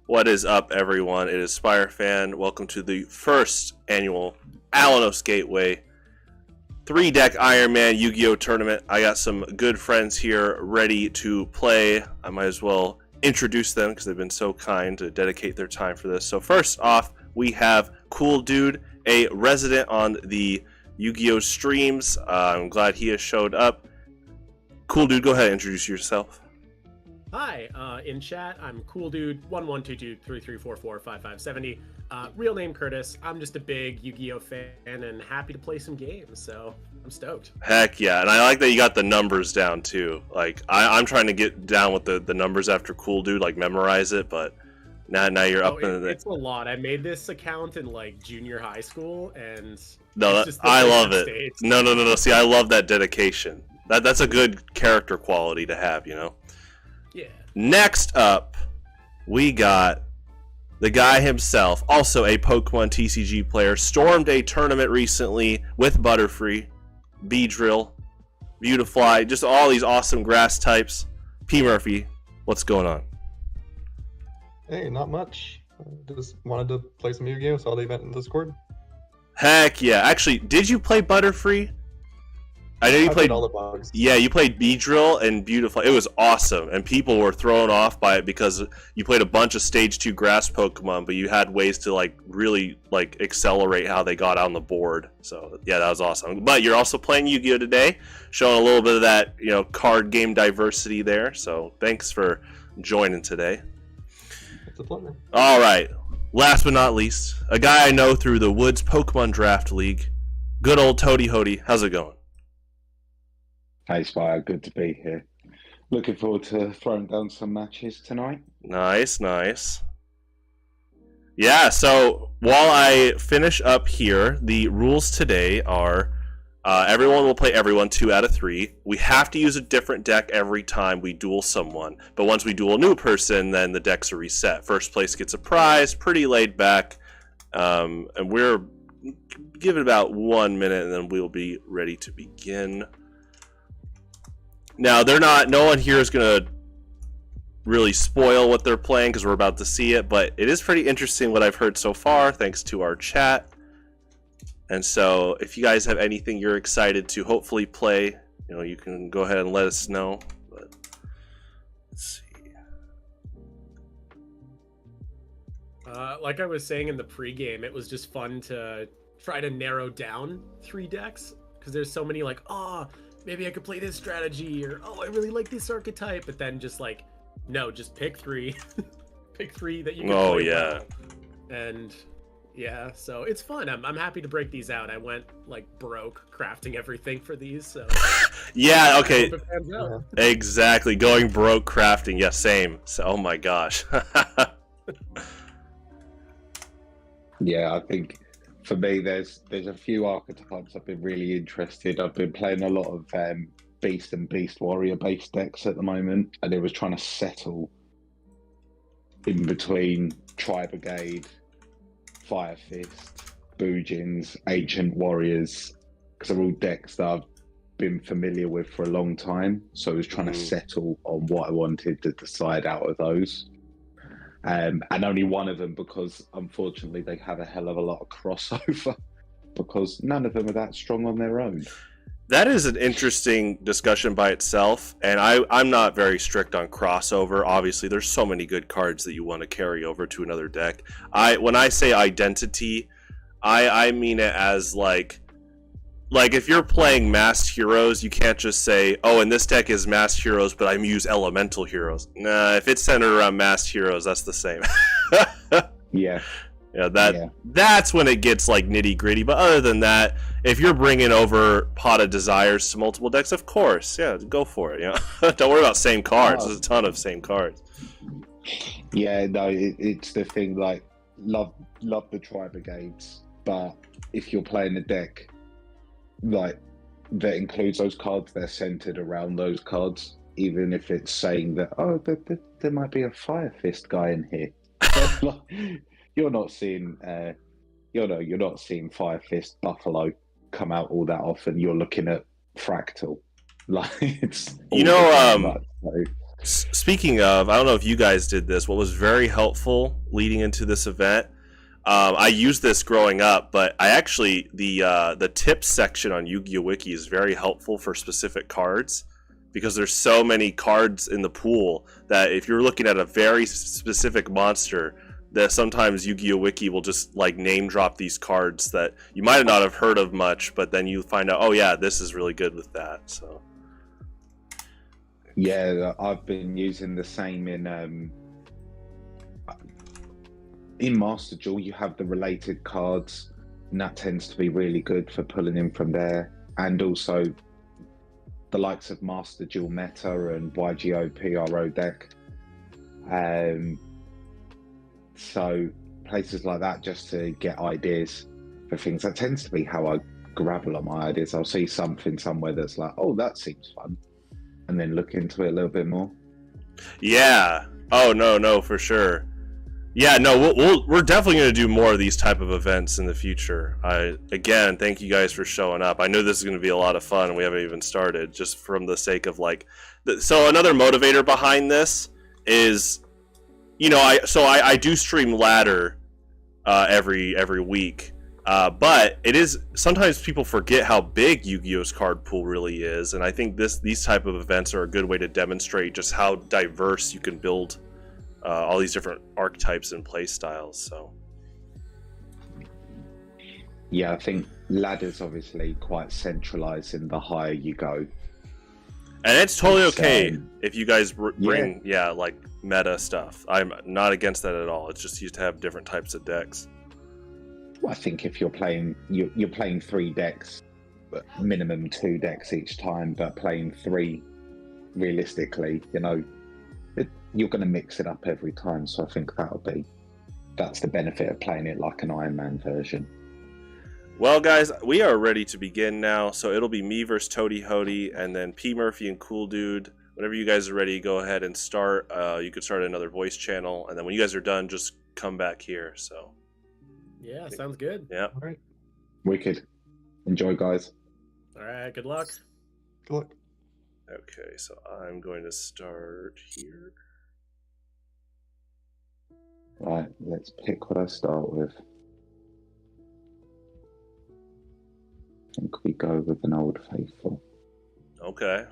What is up, everyone? It is Spire Fan. Welcome to the first annual Alinos Gateway 3-deck Iron Man Yu-Gi-Oh tournament. I got some good friends here ready to play. I might as well introduce them because they've been so kind to dedicate their time for this. So first off, we have Cool Dude, a resident on the Yu-Gi-Oh streams. I'm glad he has showed up. Cool Dude, go ahead and introduce yourself. Hi, in chat, I'm Cool Dude 112233445570. Real name Curtis. I'm just a big Yu-Gi-Oh fan and happy to play some games, so I'm stoked. Heck yeah, and I like that you got the numbers down too. Like I'm trying to get down with the numbers after Cool Dude, like memorize it, but now you're up in it. It's a lot. I made this account in like junior high school, and no, I love it. No. See, I love that dedication. That's a good character quality to have, you know. Yeah. Next up, we got the guy himself, also a Pokemon TCG player, stormed a tournament recently with Butterfree, Beedrill, Beautifly, just all these awesome grass types. P. Murphy, what's going on? Hey, not much. Just wanted to play some Yu-Gi-Oh! Saw the event in Discord. Heck yeah. Actually, did you play Butterfree? I know you played all the bugs. Yeah, you played Beedrill and Beautiful. It was awesome, and people were thrown off by it because you played a bunch of Stage 2 grass Pokemon, but you had ways to like really like accelerate how they got on the board. So yeah, that was awesome. But you're also playing Yu-Gi-Oh today, showing a little bit of that, you know, card game diversity there. So thanks for joining today. It's a pleasure. All right, last but not least, a guy I know through the Woods Pokemon Draft League, good old Toady Hody. How's it going? Hey Spire, good to be here. Looking forward to throwing down some matches tonight. Nice. Yeah, so while I finish up here, the rules today are everyone will play everyone 2 out of 3. We have to use a different deck every time we duel someone. But once we duel a new person, then the decks are reset. First place gets a prize, pretty laid back. And we're give it about 1 minute and then we'll be ready to begin. Now, no one here is going to really spoil what they're playing because we're about to see it, but it is pretty interesting what I've heard so far, thanks to our chat. And so, if you guys have anything you're excited to hopefully play, you know, you can go ahead and let us know. But let's see. Like I was saying in the pregame, it was just fun to try to narrow down 3 decks because there's so many like, maybe I could play this strategy, or I really like this archetype, but then just like, no, just pick 3. Pick 3 that you can play yeah. well. And yeah, so it's fun. I'm happy to break these out. I went like broke crafting everything for these, so yeah, okay. I hope it pans out. Exactly. Going broke crafting. Yeah, same. So, oh my gosh. Yeah, I think for me, there's a few archetypes I've been really interested. I've been playing a lot of Beast and Beast Warrior based decks at the moment, and it was trying to settle in between Tri-Brigade, Fire Fist, Boojins, Ancient Warriors, because they're all decks that I've been familiar with for a long time. So I was trying to settle on what I wanted to decide out of those. And only one of them, because unfortunately they have a hell of a lot of crossover because none of them are that strong on their own. That is an interesting discussion by itself, and I'm not very strict on crossover. Obviously, there's so many good cards that you want to carry over to another deck. When I say identity, I mean it as like if you're playing Masked Heroes, you can't just say, oh, and this deck is Masked Heroes, but I use Elemental Heroes. Nah, if it's centered around Masked Heroes, that's the same. Yeah. That's when it gets like nitty gritty. But other than that, if you're bringing over Pot of Desires to multiple decks, of course, yeah, go for it. You know, don't worry about same cards. There's a ton of same cards. Yeah, no, it's the thing. Like, love the Tri-Brigades, but if you're playing a deck like that includes those cards, they're centered around those cards, even if it's saying that there might be a Fire Fist guy in here. You're not seeing you're not seeing Fire Fist Buffalo come out all that often. You're looking at Fractal. Like, it's speaking of, I don't know if you guys did this. What was very helpful leading into this event, I used this growing up, but I actually the tips section on Yu-Gi-Oh Wiki is very helpful for specific cards, because there's so many cards in the pool that if you're looking at a very specific monster, that sometimes Yu-Gi-Oh Wiki will just like name drop these cards that you might not have heard of much, but then you find out, oh yeah, this is really good with that. So yeah, I've been using the same in Master Duel. You have the related cards, and that tends to be really good for pulling in from there. And also the likes of Master Duel Meta and Yugioh PRO deck. So places like that, just to get ideas for things. That tends to be how I grab a lot of my ideas. I'll see something somewhere that's like, oh, that seems fun, and then look into it a little bit more. yeah. Oh no, for sure. Yeah, no, we're definitely going to do more of these type of events in the future. Again, thank you guys for showing up. I know this is going to be a lot of fun, and we haven't even started, just from the sake of like. So another motivator behind this is, you know, I do stream ladder every week, but it is sometimes people forget how big Yu-Gi-Oh's card pool really is, and I think these type of events are a good way to demonstrate just how diverse you can build all these different archetypes and play styles. So yeah, I think ladder's obviously quite centralized in the higher you go, and it's totally okay if you guys bring like meta stuff. I'm not against that at all. It's just used to have different types of decks. Well, I think if you're playing, you're playing 3 decks, minimum 2 decks each time, but playing 3 realistically, you know, you're going to mix it up every time. So I think that's the benefit of playing it like an Iron Man version. Well, guys, we are ready to begin now. So it'll be me versus Toady Hody, and then P Murphy and Cool Dude. Whenever you guys are ready, go ahead and start. You could start another voice channel, and then when you guys are done, just come back here. So Yeah, sounds good. yeah. All right. Wicked. Enjoy, guys. All right, good luck. Good luck. Okay, so I'm going to start here. Right, let's pick what I start with. I think we go with an Old Faithful. Okay.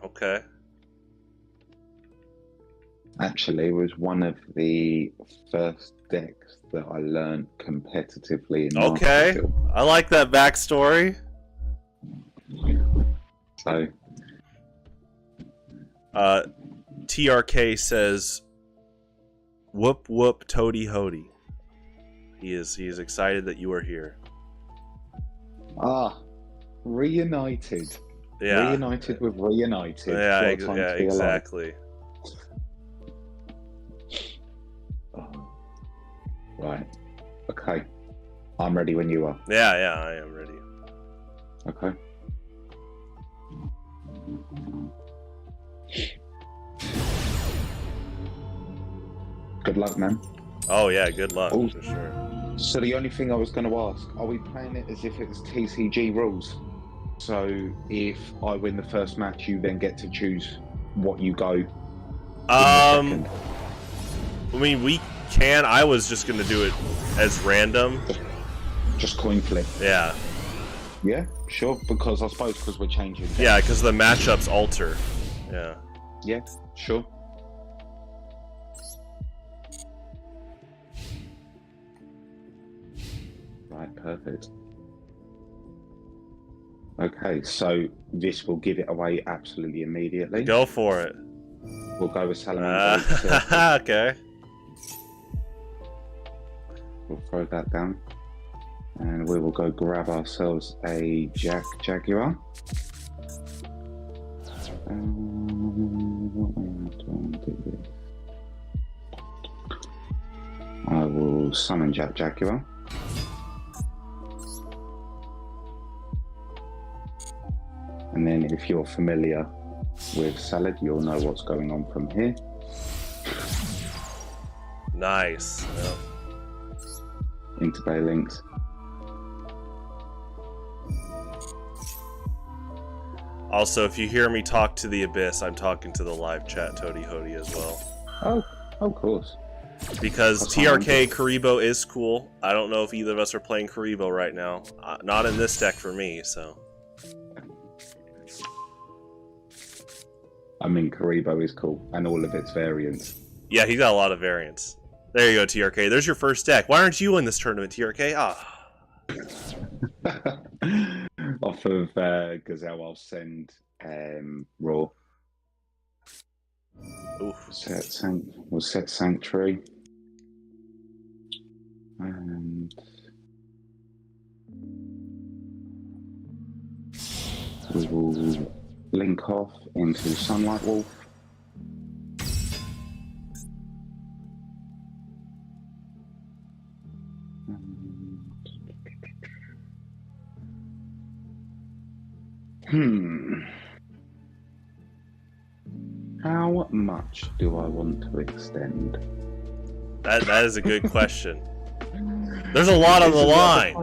Actually, it was one of the first decks that I learned competitively in Okay, Master Duel. I like that backstory. So, TRK says, "Whoop whoop, Toady Hody." He is excited that you are here. reunited. Yeah. Reunited with reunited. Yeah, What a time to be alive. exactly. Right. Okay. I'm ready when you are. Yeah, I am ready. Okay. Good luck, man. Oh yeah, good luck Oh. for sure. So the only thing I was going to ask, are we playing it as if it's TCG rules? So if I win the first match, you then get to choose what you go in the second? I mean, we can. I was just gonna do it as random. Just coin flip. Yeah, Yeah, sure. Because I suppose because we're changing. yeah, because the matchups alter. Yeah. Yeah, sure. Right, perfect. Okay, so this will give it away absolutely immediately. Go for it. We'll go with Salamander. Okay. We'll throw that down. And we will go grab ourselves a Jaguar. What do I want to do? I will summon Jaguar. And then if you're familiar with Salad, you'll know what's going on from here. Nice. Yeah. Into Bay Links. Also, if you hear me talk to the Abyss, I'm talking to the live chat Toady Hody as well. Oh, of course. Because TRK Karibo is cool. I don't know if either of us are playing Karibo right now. Not in this deck for me, so. I mean, Karibo is cool, and all of its variants. Yeah, he's got a lot of variants. There you go, TRK. There's your first deck. Why aren't you in this tournament, TRK? Ah. Off of Gazelle, I'll send Raw. We'll set Sanctuary. And we will link off into Sunlight Wolf. How much do I want to extend? That is a good question. There's a lot on the line.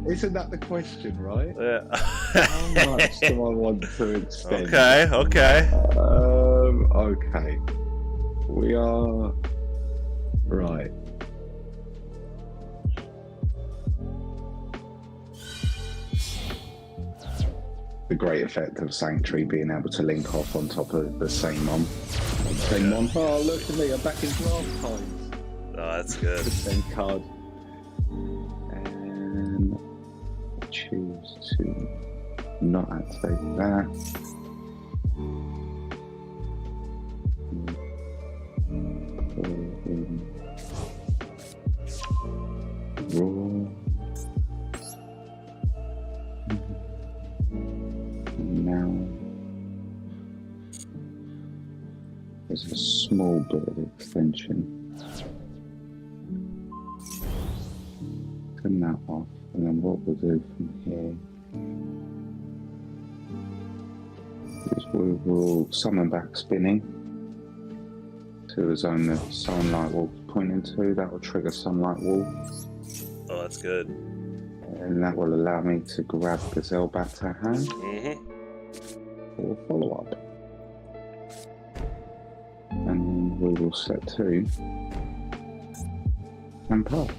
Isn't that the question, right? Yeah. How much do I want to extend? Okay. Okay. We are right. The great effect of Sanctuary being able to link off on top of the same one. Oh, look at me, I'm back in draft times. Oh, that's good. The same card. And choose to not activate that. Raw. Now there's a small bit of extension. Turn that off, and then what we'll do from here is we will summon back spinning to a zone that Sunlight Wolf is pointing to. That will trigger Sunlight Wolf. Oh, that's good. And that will allow me to grab Gazelle back to hand for follow-up. And then we will set 2 and pass.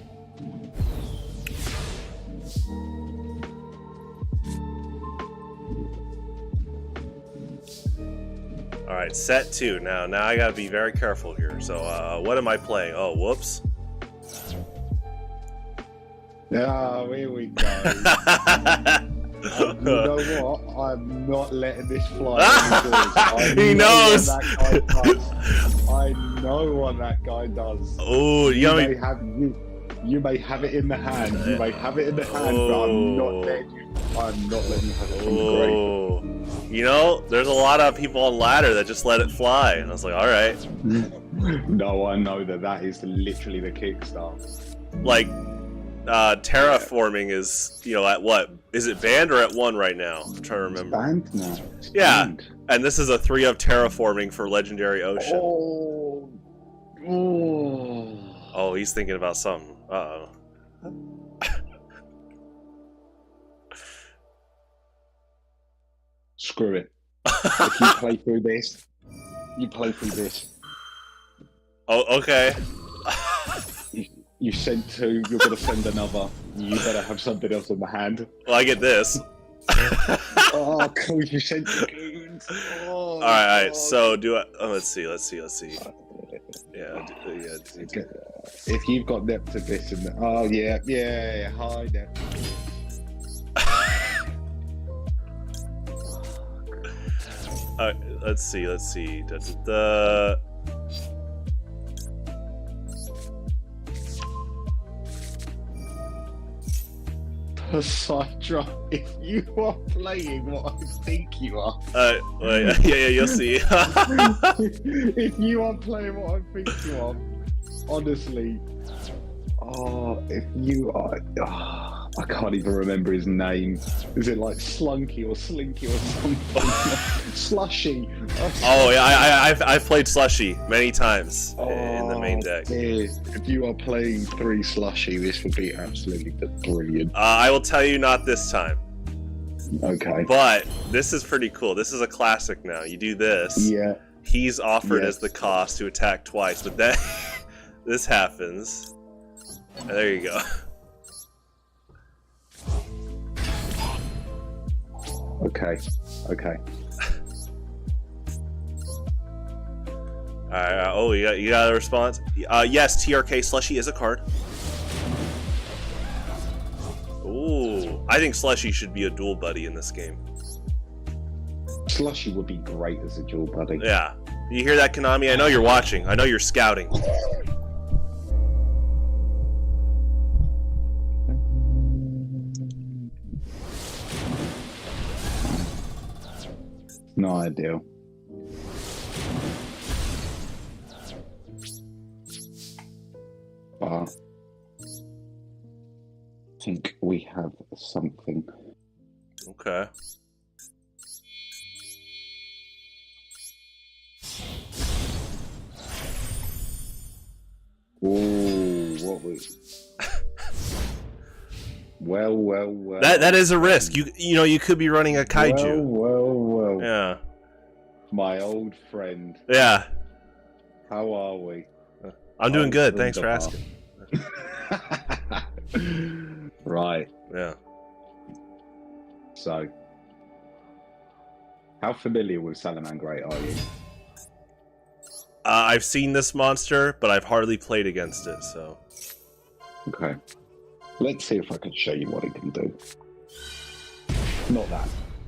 Alright, set 2. Now I gotta be very careful here. So, what am I playing? Oh, whoops. Oh, here we go. You know what? I'm not letting this fly. He knows. I know what that guy does. Oh, you may have it in the hand. You may have it in the hand, but I'm not letting you have it from the grave. You know, there's a lot of people on ladder that just let it fly, and I was like, all right. No, I know that is literally the kickstart. Like, terraforming is, at what? Is it banned or at 1 right now? I'm trying to remember. It's banned now. Yeah, and this is a 3 of terraforming for Legendary Ocean. Oh, he's thinking about something. Uh-oh. Screw it. If you play through this, you play through this. Oh, okay. You send 2, you're going to send another. You better have something else in the hand. Well, I get this. Oh, cool, you sent 2 goons. Oh, Alright, so do I... Oh, let's see. Yeah. If you've got Nept Abyss in there... Oh, yeah, hi, Nept. Let's see. Poseidon, if you are playing what I think you are. Yeah, you'll see. If you are playing what I think you are, honestly. If you are... I can't even remember his name. Is it like Slunky or Slinky or something? Slushy. Oh yeah, I've played Slushy many times in the main deck. If you are playing 3 Slushy, this would be absolutely brilliant. I will tell you, not this time. Okay. But this is pretty cool. This is a classic now. You do this. Yeah. He's offered Yes. as the cost to attack twice, but then this happens. And there you go. Okay. Okay. Alright, oh, you got a response? Yes, TRK Slushy is a card. Ooh, I think Slushy should be a duel buddy in this game. Slushy would be great as a dual buddy. Yeah. You hear that, Konami? I know you're watching. I know you're scouting. No ideal. But I think we have something. Okay. Ooh, what was? Well. That is a risk. You know you could be running a kaiju. Well. Yeah. My old friend, Yeah. how are we? I'm doing Oh, good. Thanks for wunderbar. asking. Right. Yeah. So, how familiar with Salamangreat are you? I've seen this monster, but I've hardly played against it, so. Okay. Let's see if I can show you what it can do. Not that.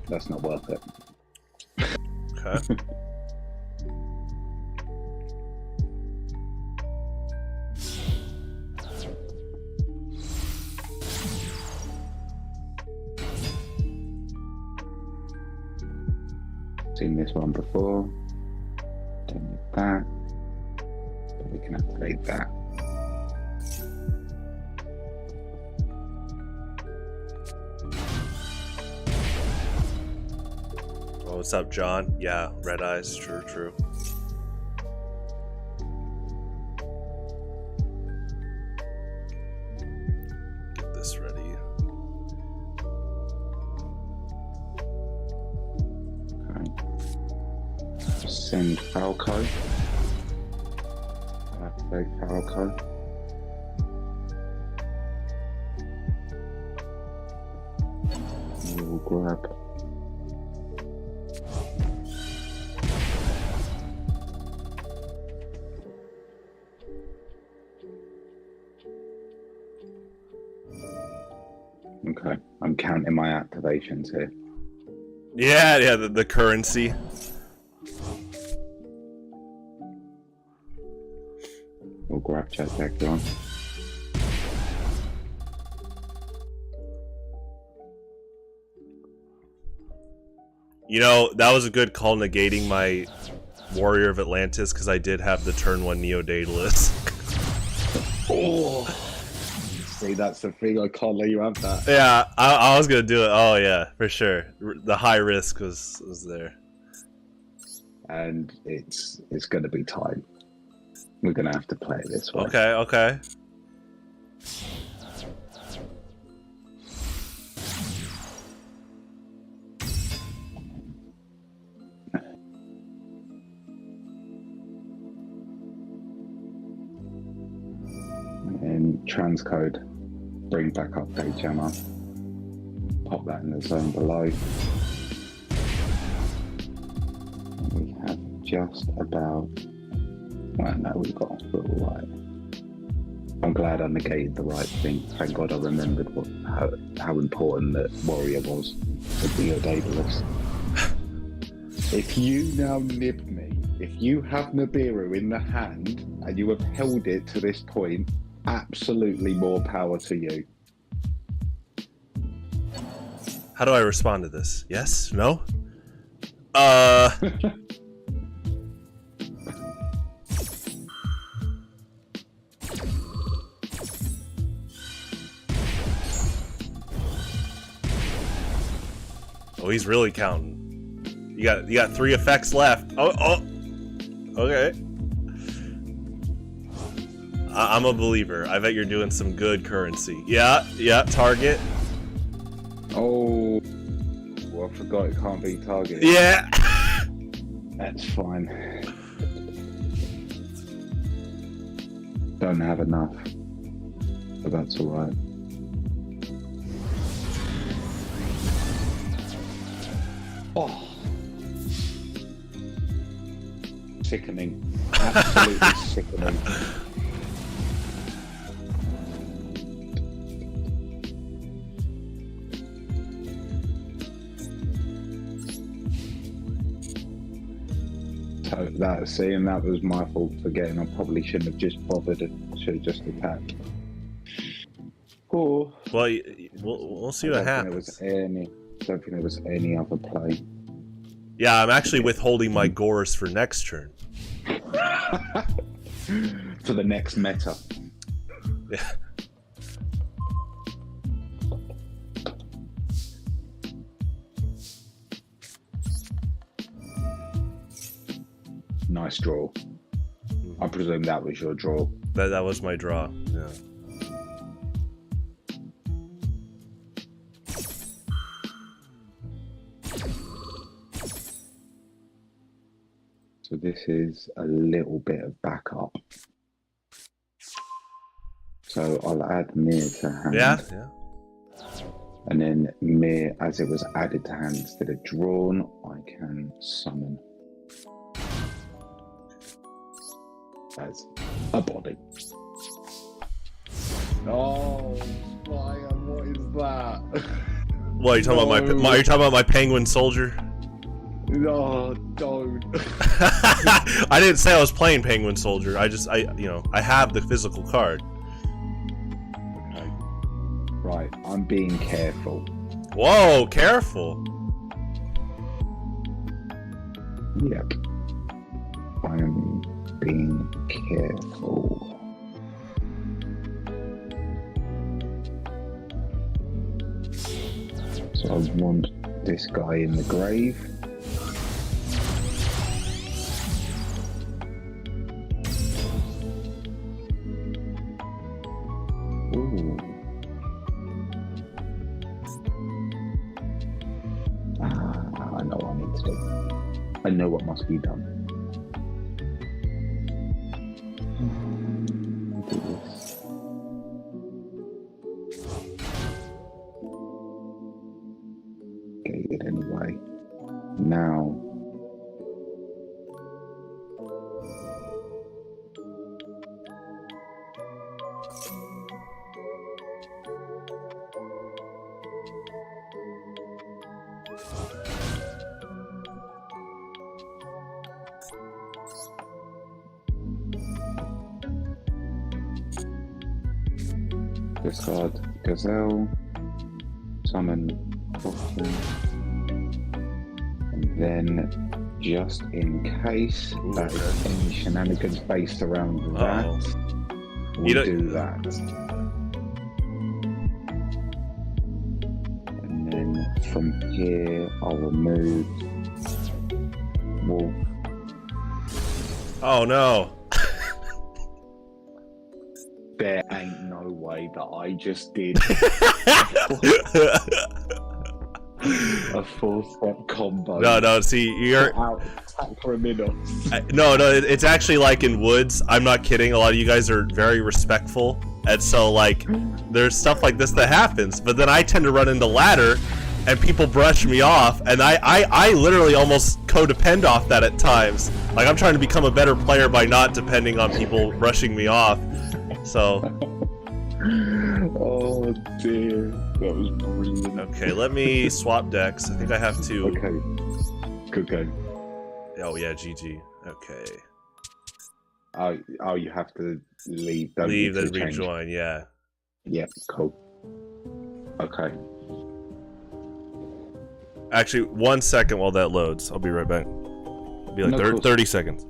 That's not worth it. Okay. Seen this one before. Don't need that. But we can activate that. Oh, what's up, John? Yeah, red eyes. True. Get this ready. Okay. Send Falco. Activate Falco. We will grab. Okay, I'm counting my activations here. Yeah, the currency. We'll grab Jetpack on. You know, that was a good call negating my Warrior of Atlantis, because I did have the turn 1 Neo Daedalus. Oh! See, that's the thing, I can't let you have that. Yeah, I was gonna do it. Oh yeah, for sure. The high risk was there. And it's gonna be time. We're gonna have to play it this way. Okay. And transcode, bring back up Day Jammer. Pop that in the zone below. We have just about. Well, no, we've got a little right. I'm glad I negated the right thing. Thank God I remembered how important that Warrior was with the Daedalus. If you now nib me, if you have Nibiru in the hand and you have held it to this point, absolutely more power to you. How do I respond to this? Yes? No? Oh, he's really counting. You got 3 effects left. Oh. Okay. I'm a believer. I bet you're doing some good currency. Yeah, target. Oh, I forgot it can't be targeted. Yeah. That's fine. Don't have enough. But that's alright. Oh. Sickening. Absolutely sickening. So that was my fault for getting. I probably shouldn't have just bothered. Should have just attacked. Oh. Well, we'll see what happens. I don't think there was any other play. Yeah, I'm actually withholding my gores for next turn. For the next meta. Yeah. Nice draw. I presume that was your draw. That was my draw. Yeah. So this is a little bit of backup. So I'll add Mir to hand. Yeah. And then Mir, as it was added to hand instead of drawn, I can summon as a body. Oh, fire! What is that? What are you talking about? Are you talking about my penguin soldier? No, don't. I didn't say I was playing penguin soldier. I have the physical card. Okay. Right, I'm being careful. Whoa, careful. Yep. I'm being careful. So I want this guy in the grave. Ooh. I know what I need to do. I know what must be done. Do this. Gated anyway. Now. Discard Gazelle, summon Boston, and then just in case that is any shenanigans based around that, we do that. And then from here I'll remove Wolf. Oh no. There ain't no way that I just did a 4-step combo. No, see, you're out attack for a minute. No, it's actually like in Woods. I'm not kidding. A lot of you guys are very respectful, and so like there's stuff like this that happens. But then I tend to run into ladder, and people brush me off, and I literally almost codepend off that at times. Like I'm trying to become a better player by not depending on people brushing me off. So. Oh dear, that was brilliant. Okay, let me swap decks. I think I have to. Okay, good game. Oh yeah, GG. Okay. Oh, you have to leave. Leave and rejoin. Yeah. Yep. Cool. Okay. Actually, 1 second while that loads. I'll be right back. It'll be like 30 seconds.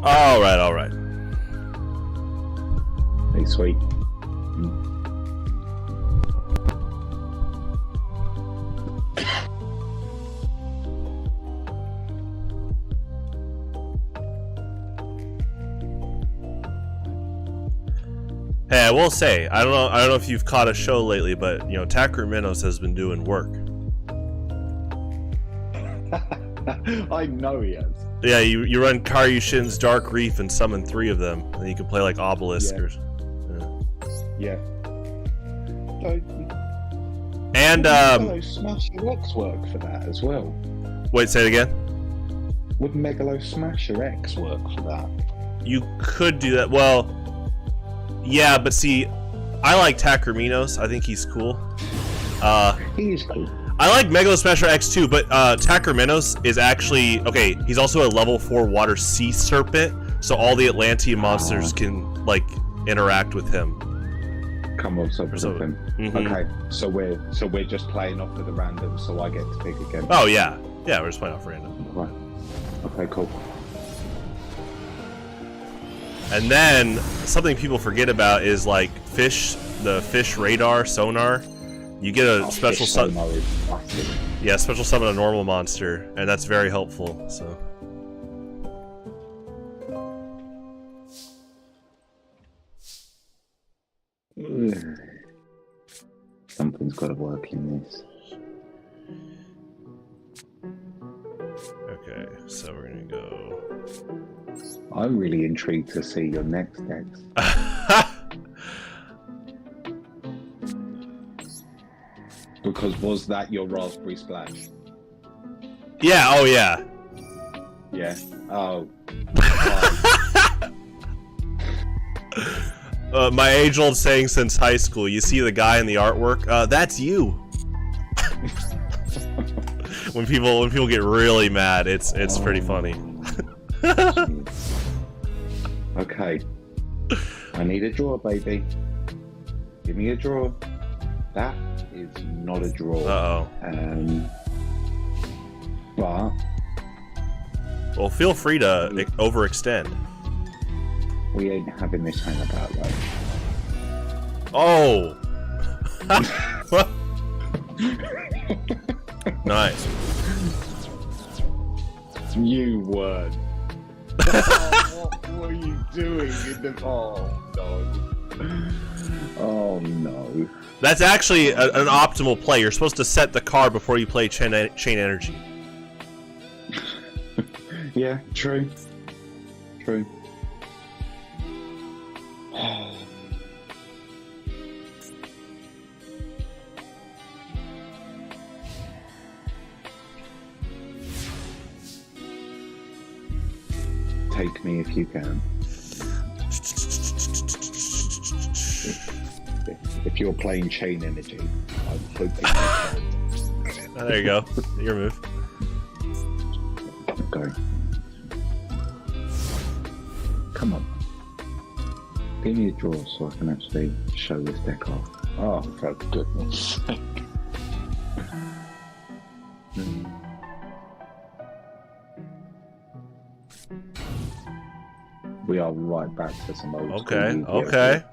All right, all right. Hey, sweet. Hey, I will say, I don't know if you've caught a show lately, but you know, Takraminos has been doing work. I know he has. Yeah, you run Karyushin's Dark Reef and summon 3 of them, and you can play like Obelisk or. Yeah. And Megalo Smasher X work for that as well. wait, say it again. Would Megalo Smasher X work for that? You could do that. Well, yeah, but see, I like Takraminos. I think he's cool. He is cool. I like Megalo Smasher X too, but Takraminos is actually okay. He's also a level 4 water sea serpent, so all the Atlantean monsters can like interact with him. Come on, something. Mm-hmm. Okay, so we're just playing off of the random, so I get to pick again. Oh yeah, we're just playing off random. Right. Okay, cool. And then something people forget about is like the fish radar sonar. You get a special summon. Yeah, special summon a normal monster, and that's very helpful. So. Something's got to work in this. Okay, so we're gonna go. I'm really intrigued to see your next decks. Because was that your Raspberry Splash? Yeah. Oh yeah. Yeah. Oh. My age-old saying since high school. You see the guy in the artwork. That's you. when people get really mad, it's pretty funny. Okay. I need a draw, baby. Give me a draw. That is not a draw. Uh-oh. But Well, feel free to overextend. we ain't having this hang about though. Oh. Nice. You weren't. What were you doing in the... Oh, no. Oh, no. That's actually an optimal play. You're supposed to set the card before you play chain energy. Yeah, true. True. Take me if you can. If you're playing chain energy, I'm hoping you can. Oh, there you go. Your move. Okay. Come on. Give me a draw so I can actually show this deck off. Oh, for goodness sake. We are right back to some old Okay, school Yugioh. okay.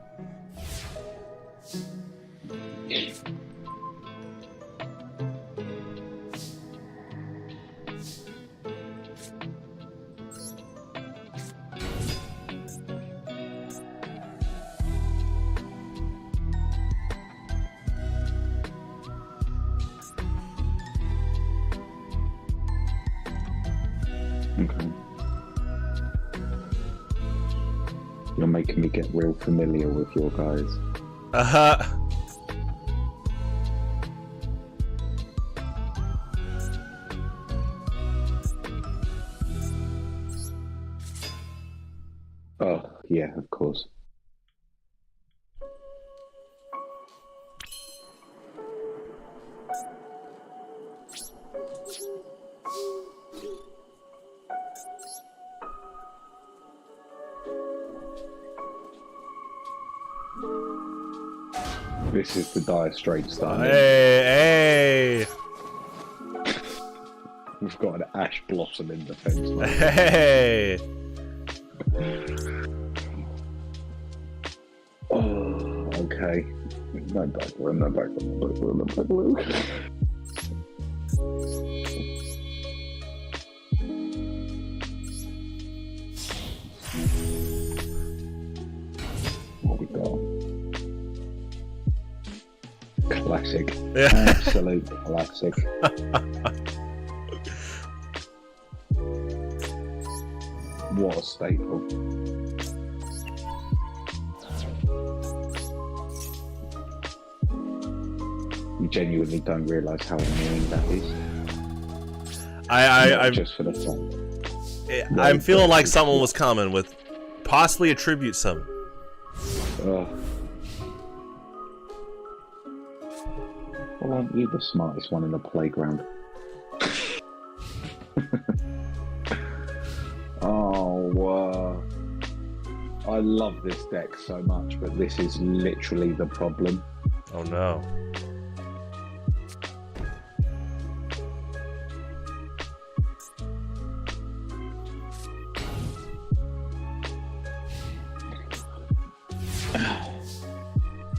Okay. You're making me get real familiar with your guys. Uh-huh. Oh, yeah, of course. This is the Dire Straits style. Hey, We've got an Ash Blossom in defense. hey, hey. Oh, okay. No back row, no back row, no back row, no back row. What we got? Classic. Yeah. Absolute classic. What a staple. You genuinely don't realise how annoying that is. I'm just for the fun. I'm feeling like someone was coming with possibly a tribute summon. Well, aren't you the smartest one in the playground? I love this deck so much, but this is literally the problem. Oh no.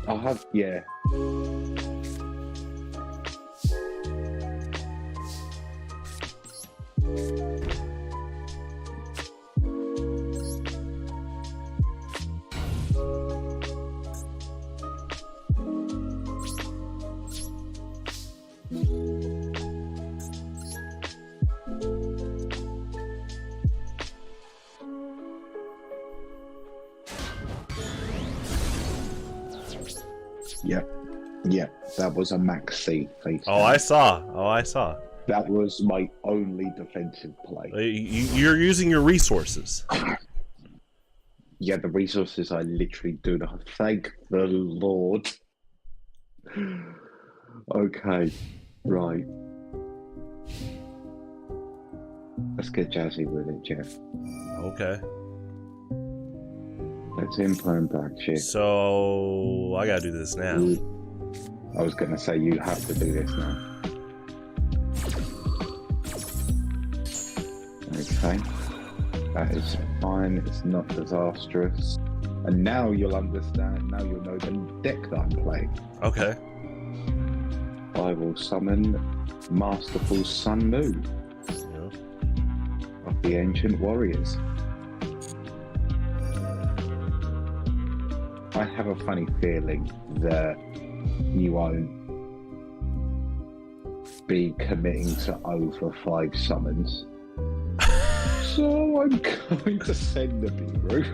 I'll have, yeah. Yeah, that was a max C face. Oh, I saw. That was my only defensive play. You're using your resources. Yeah, the resources I literally do not. Thank the Lord. Okay, right. Let's get jazzy with it, Jeff. Okay. Let's implement back shit. So I gotta do this now. I was gonna say you have to do this now. Okay. That is fine, it's not disastrous. And now you'll understand, now you'll know the deck that I'm playing. Okay. I will summon Masterful Sun Moon of the Ancient Warriors. I have a funny feeling that you won't be committing to over 5 summons. So I'm going to send the Beeru.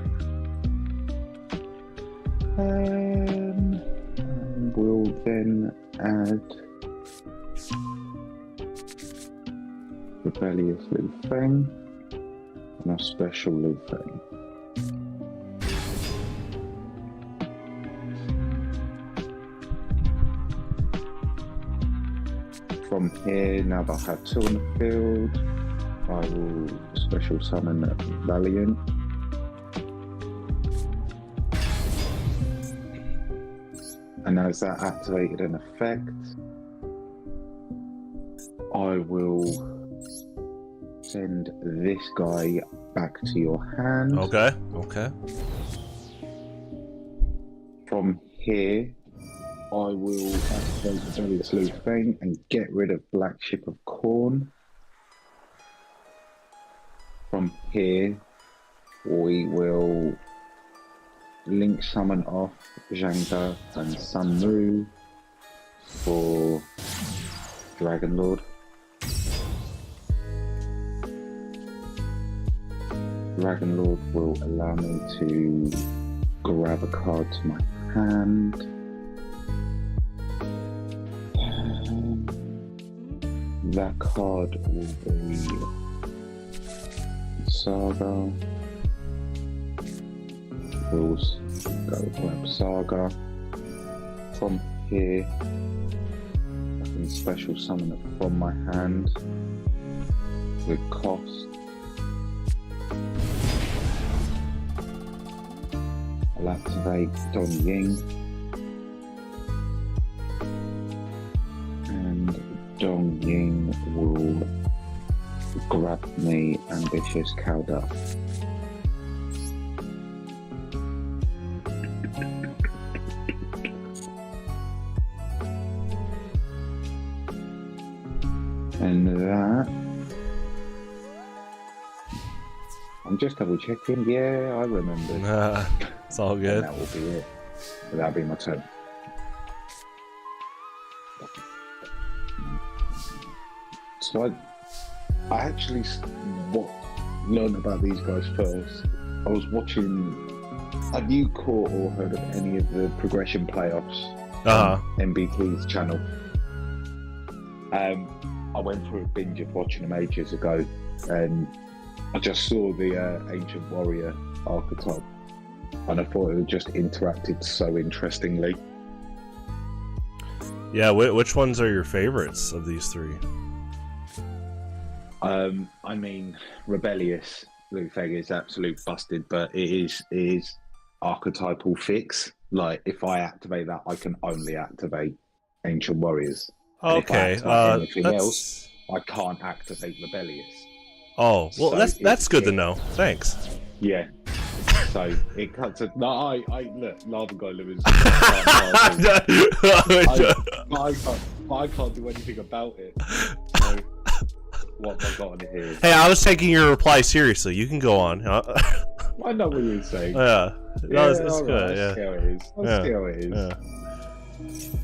And we'll then add Rebellious Lu Feng and a Special Lu Feng. From here, now that I have 2 on the field, I will special summon Valiant. And as that activated an effect, I will send this guy back to your hand. Okay. From here, I will activate the Rebellious Lu Feng and get rid of Black Ship of Corn. From here, we will link summon off Zhangda and Sun Mu for Dragon Lord. Dragon Lord will allow me to grab a card to my hand. That card will be Saga. We'll go grab Saga. From here, I can special summon it from my hand with cost. I'll activate Dong Ying. And Dong Ying will grab me Ambitious Cowder. And that... I'm just double checking. Yeah, I remember. It's all And good. that will be it. That'll be my turn. So I actually learned about these guys first. I was watching. Have you caught or heard of any of the progression playoffs on MBT's channel? I went through a binge of watching them ages ago, and I just saw the Ancient Warrior archetype, and I thought it just interacted so interestingly. Yeah, which ones are your favorites of these three? I mean, Rebellious Lufeg is absolute busted, but it is archetypal fix. Like, if I activate that, I can only activate Ancient Warriors. And Okay, if I activate anything else, I can't activate Rebellious. Oh, well, So that's good to know. Thanks. Yeah. So it cuts it. No, I look, Lava Golem is. I can't do anything about it. So, what have I got on here? Hey, I was taking your reply seriously. You can go on. I know what you're saying. Yeah, no, it's all good. right, Yeah. I see how it is. I see how it is. Yeah.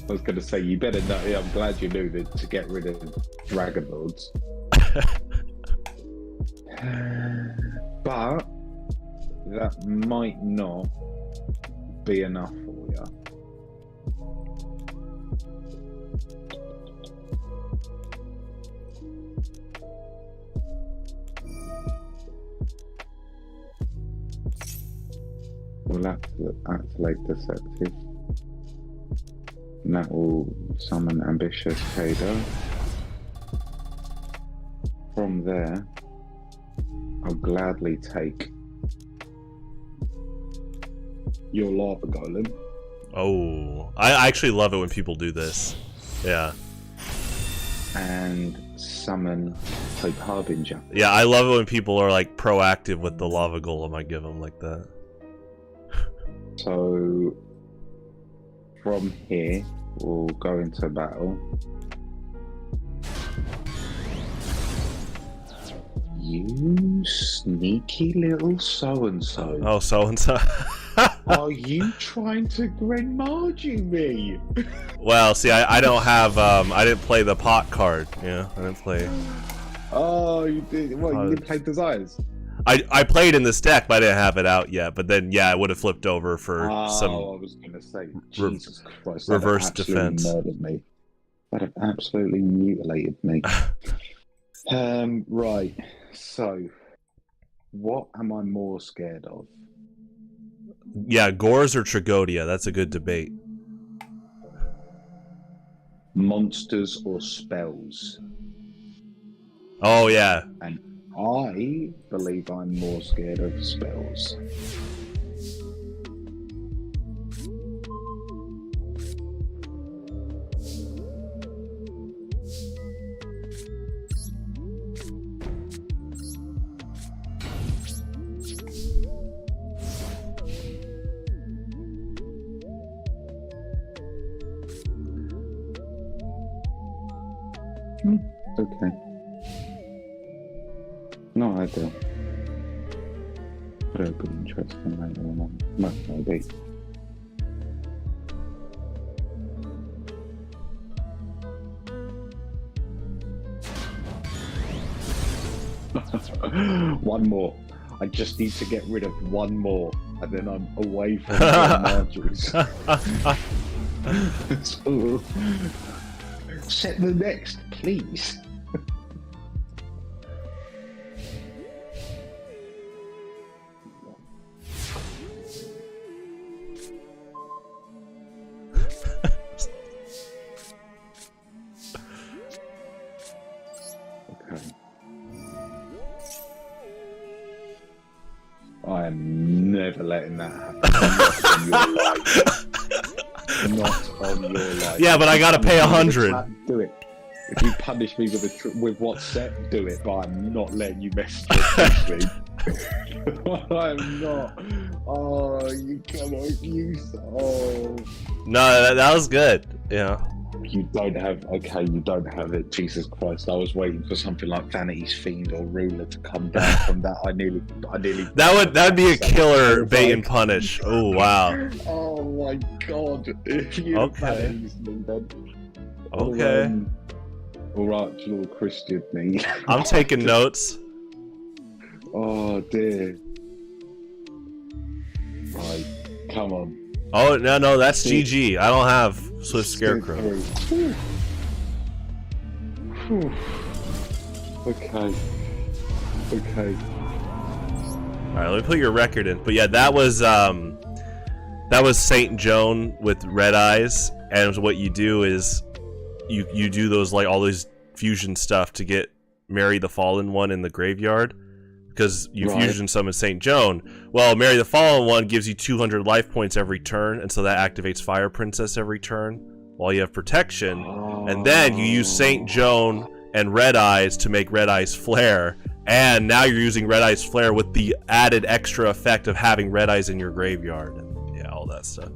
I was going to say, you better know. Yeah, I'm glad you knew that to get rid of Dragon Lords. But that might not be enough for you. We'll activate Deceptive. And that will summon Ambitious Kader. From there, I'll gladly take your Lava Golem. Oh, I actually love it when people do this. Yeah. And summon Hope Harbinger. Yeah, I love it when people are like proactive with the Lava Golem. I give them like that. So from here, we'll go into battle. You sneaky little so-and-so. Oh, so-and-so. Are you trying to Grenmargy me? Well, see, I don't have, I didn't play the pot card. Yeah, I didn't play. Oh, you did. What, you didn't play Desires? I played in this deck, but I didn't have it out yet. But then, yeah, I would have flipped over for some. I was going to say, Jesus Christ, reverse defense. Murdered me. That have absolutely mutilated me. Right. So, what am I more scared of? Yeah, Gores or Tragodia? That's a good debate. Monsters or spells? Oh yeah. And I believe I'm more scared of spells. Okay. Not ideal. But it'll be interesting later on. Maybe. One more. I just need to get rid of one more, and then I'm away from the margins. So, set the next, please. Okay. I am never letting that happen. Not on your life. Yeah, but I gotta pay 100. Do it. If you punish me with what's set, do it. But I'm not letting you mess with me. I'm not. Oh, you cannot use. Oh. No, that was good. Yeah. You don't have you don't have it. Jesus Christ! I was waiting for something like Vanity's Fiend or Ruler to come down from that. I nearly. That'd be a killer bait and punish. Oh wow. Oh my God! Okay. Okay. All right, little Christian me. I'm taking notes. Oh dear. Right, come on. Oh no, that's GG. I don't have Swift Scarecrow. Whew. Okay. All right, let me put your record in. But yeah, that was Saint Joan with Red Eyes, and what you do is you do those like all these fusion stuff to get Mary the Fallen One in the graveyard. Because you fusion summon St. Joan. Well, Mary the Fallen One gives you 200 life points every turn, and so that activates Fire Princess every turn while you have protection. And then you use St. Joan and Red Eyes to make Red Eyes Flare. And now you're using Red Eyes Flare with the added extra effect of having Red Eyes in your graveyard. And yeah, all that stuff.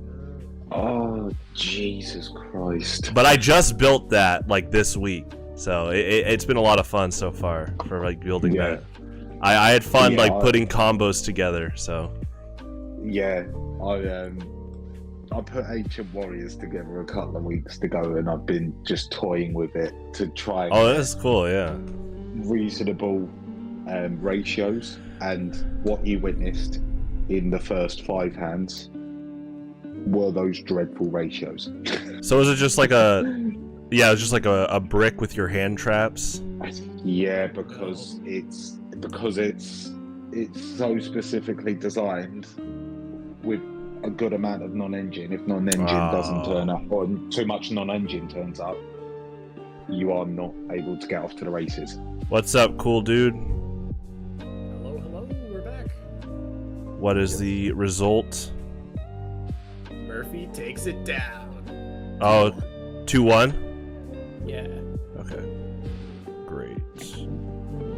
Oh, Jesus Christ. But I just built that like this week. So it's been a lot of fun so far for like building that. I had fun like putting combos together, so yeah, I put Ancient Warriors together a couple of weeks ago, and I've been just toying with it to try. Oh, that's cool, yeah. Reasonable ratios, and what you witnessed in the first 5 hands were those dreadful ratios. So is it just like a brick with your hand traps? Yeah, because it's so specifically designed with a good amount of non-engine. If non-engine doesn't turn up, or too much non-engine turns up, you are not able to get off to the races. What's up, cool dude? Hello, we're back. What is the result? Murphy takes it down. Oh, 2-1? Yeah. Okay. Great.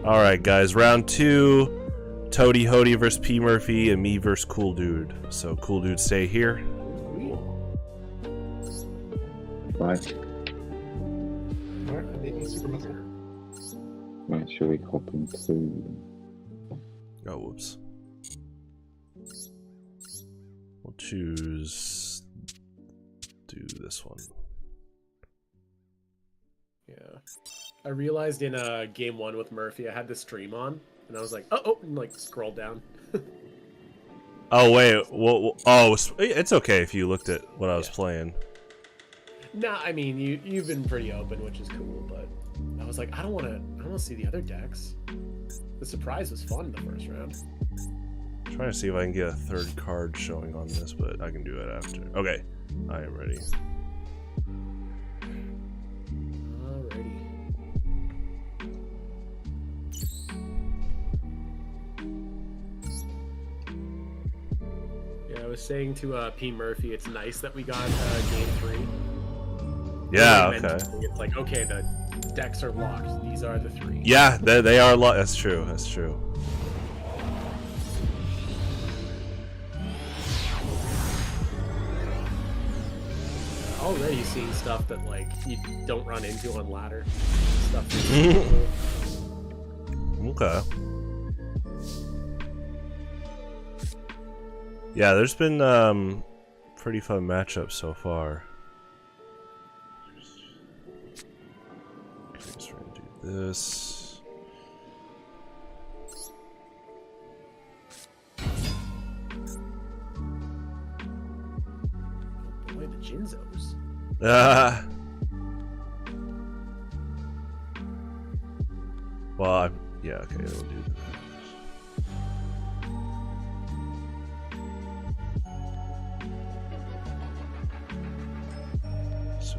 Alright, guys. Round 2. Toady Hody versus P Murphy, and me versus Cool Dude. So, Cool Dude, stay here. Right. Alright, I'm making super missile. Right, shall we hop into... Oh, whoops. We'll choose... do this one. Yeah. I realized in game 1 with Murphy, I had the stream on, and I was like, oh, and like scrolled down. Oh, wait. Well, it's okay if you looked at what I was playing. Nah, I mean, you've been pretty open, which is cool, but I was like, I don't want to see the other decks. The surprise was fun the first round. I'm trying to see if I can get a third card showing on this, but I can do it after. Okay, I am ready. Alrighty. Yeah, I was saying to P Murphy, it's nice that we got game 3. Yeah, Really okay. it's like, okay, the decks are locked. These are the 3. Yeah, they are locked. That's true. That's true. Already seeing stuff that like you don't run into on ladder. Stuff. Okay. Yeah, there's been pretty fun matchups so far. Okay, so we're gonna do this. Boy, the Jinzos. Well, yeah, okay, we'll do that. So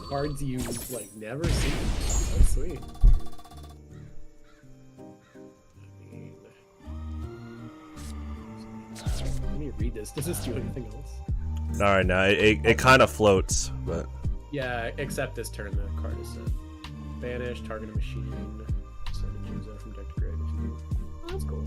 Cards you like never see. That's sweet. Let me read this. Does this do anything else? All right, now it kind of floats, but yeah. Except this turn, the card is banish target a machine. Send a Yugioh from deck to grave. Oh, that's cool.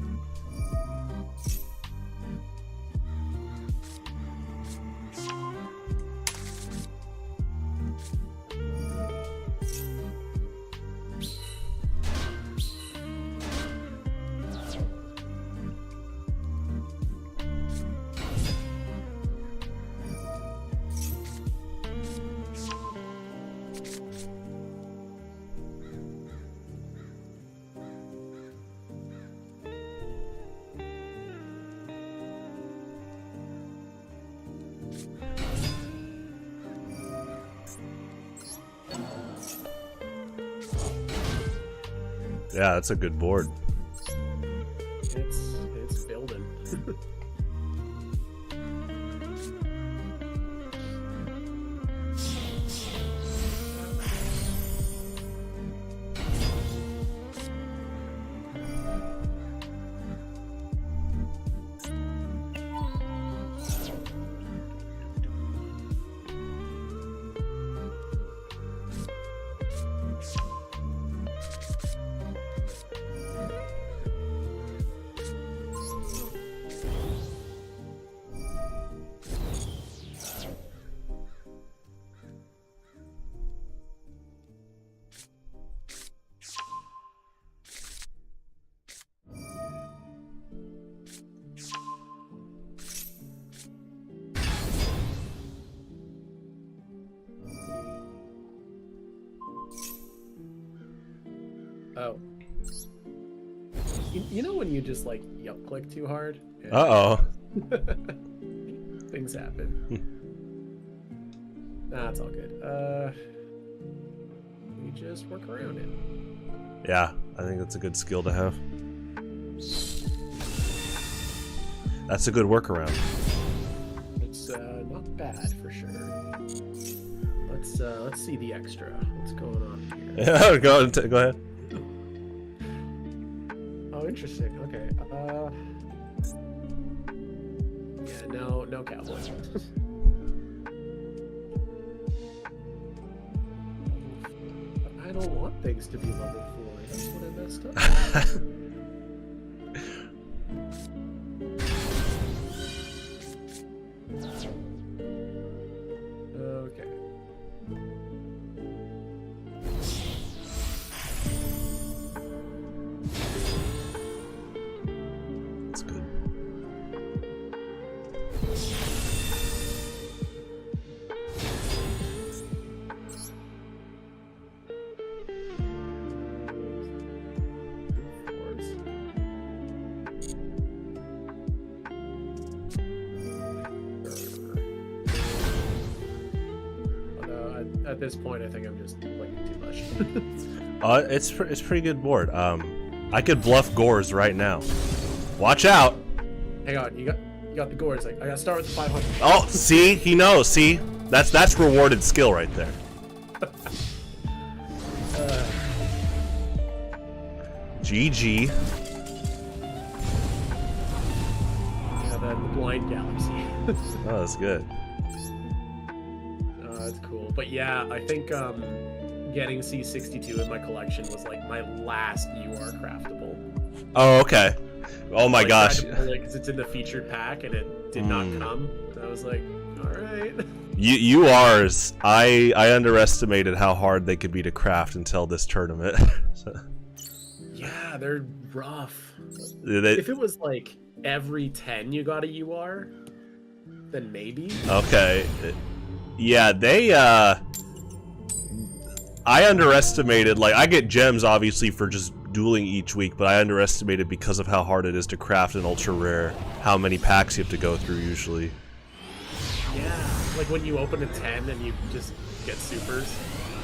yeah, that's a good board. It's building. Oh. You know when you just like click too hard? Uh-oh. Things happen. Nah, it's all good. You just work around it. Yeah, I think that's a good skill to have. That's a good workaround. It's not bad for sure. Let's see the extra. What's going on here? Yeah, go ahead. Oh, interesting. Okay. Yeah, no Cowboys. I don't want things to be level 4. That's what I messed up. Okay. That's good. At this point, I think I'm just playing too much. It's pretty good board. I could bluff Gores right now. Watch out! Hang on, you got the Gores. Like, I gotta start with the 500. Oh, see, he knows. See, that's rewarded skill right there. GG. Yeah, the blind galaxy. Oh, that's good. That's cool. But yeah, I think getting C62 in my collection was like my last UR craftable. Oh, okay. Oh my gosh. Because it's in the featured pack and it did not come. And I was like, all right. URs, I underestimated how hard they could be to craft until this tournament. So. Yeah, they're rough. They, if it was like every 10 you got a UR, then maybe. Okay. Yeah, they I underestimated, like, I get gems obviously for just dueling each week, but I underestimated because of how hard it is to craft an ultra rare, how many packs you have to go through usually. Yeah, like when you open a 10 and you just get supers.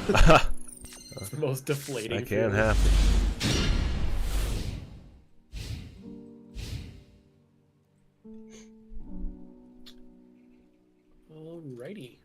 It's the most deflating. That can't happen. Alrighty.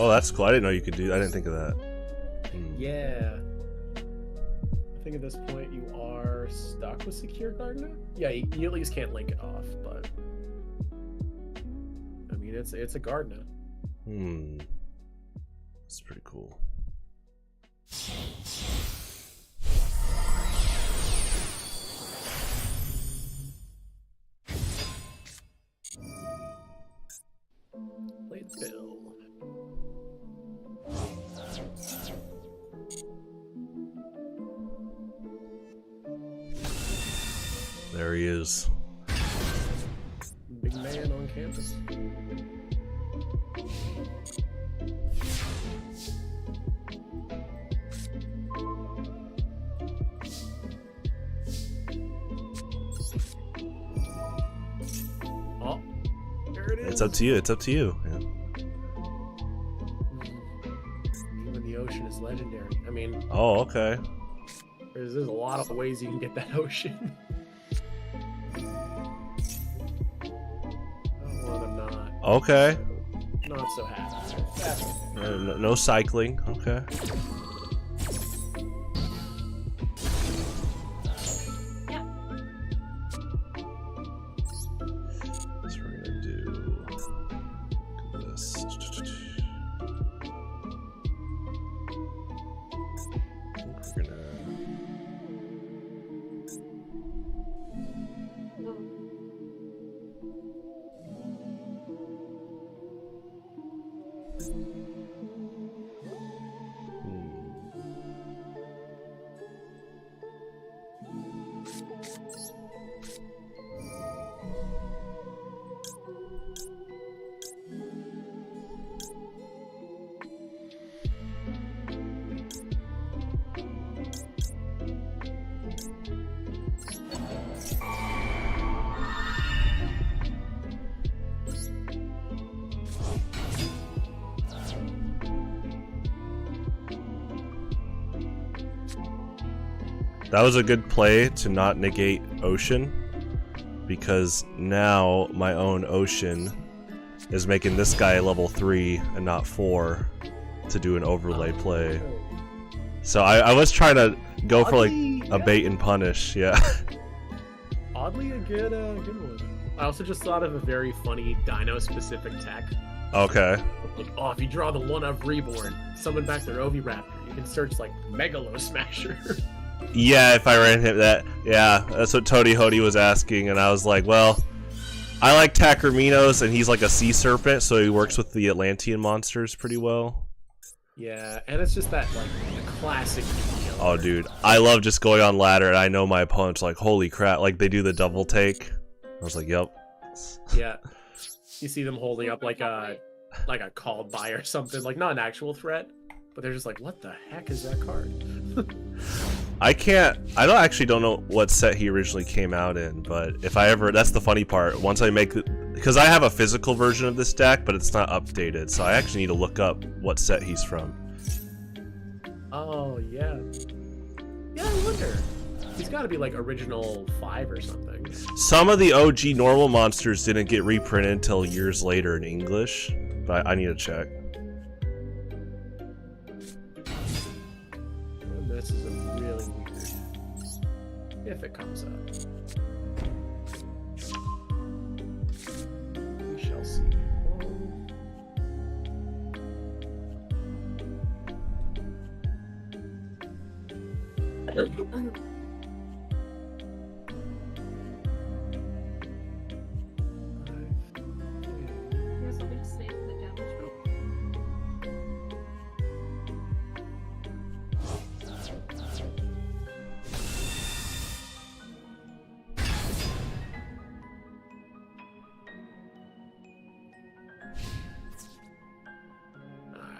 Oh, that's cool. I didn't know you could do. I didn't think of that. Yeah. I think at this point you are stuck with Secure Gardener. Yeah, you at least can't link it off, but I mean it's a Gardener. That's pretty cool. Late Bill. There he is. Big man on campus. Oh, there it is. It's up to you. It's up to you. Yeah. Even the ocean is legendary. I mean, Oh, okay. there's a lot of ways you can get that ocean. Well, I'm not. Okay. Not so happy. That's okay. No cycling. Okay. Yeah. So we're gonna do this. I think we're gonna. That was a good play to not negate Ocean, because now my own Ocean is making this guy level 3 and not 4 to do an overlay play. So I was trying to go for like a bait and punish, yeah. Oddly a good one. I also just thought of a very funny dino-specific tech. Okay. Like, oh, if you draw the one of Reborn, summon back their Oviraptor, you can search like Megalo Smasher. Yeah, if I ran him that, yeah, that's what Toady Hody was asking, and I was like, well, I like Takerminos, and he's like a sea serpent, so he works with the Atlantean monsters pretty well. Yeah, and it's just that like the classic Yugioh. Oh, dude, I love just going on ladder, and I know my opponent's like, holy crap, like they do the double take. I was like, yep. Yeah, you see them holding up like a called by or something, like not an actual threat, but they're just like, what the heck is that card? I don't know what set he originally came out in, but if I ever, that's the funny part, once I make, because I have a physical version of this deck, but it's not updated, so I actually need to look up what set he's from. Oh, yeah. Yeah, I wonder. He's got to be like original 5 or something. Some of the OG normal monsters didn't get reprinted until years later in English, but I need to check. This is a really weird, if it comes up. We shall see. Here's a link saved in the damage roll.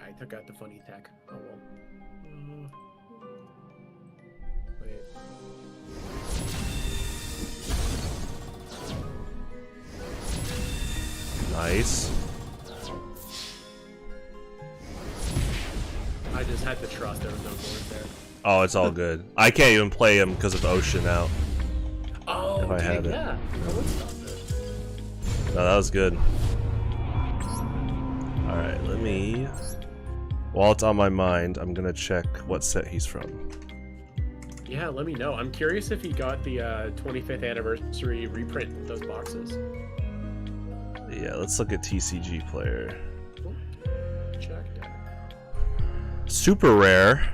I took out the funny tech. Oh well. Wait. Nice. I just had to trust there was no board there. Oh, it's all good. I can't even play him because of Ocean out. Oh, If I had it. yeah. I would stop it. No, that was good. Alright, let me While it's on my mind, I'm gonna check what set he's from. Yeah, let me know. I'm curious if he got the 25th anniversary reprint of those boxes. Yeah, let's look at TCG player. Check. Super rare.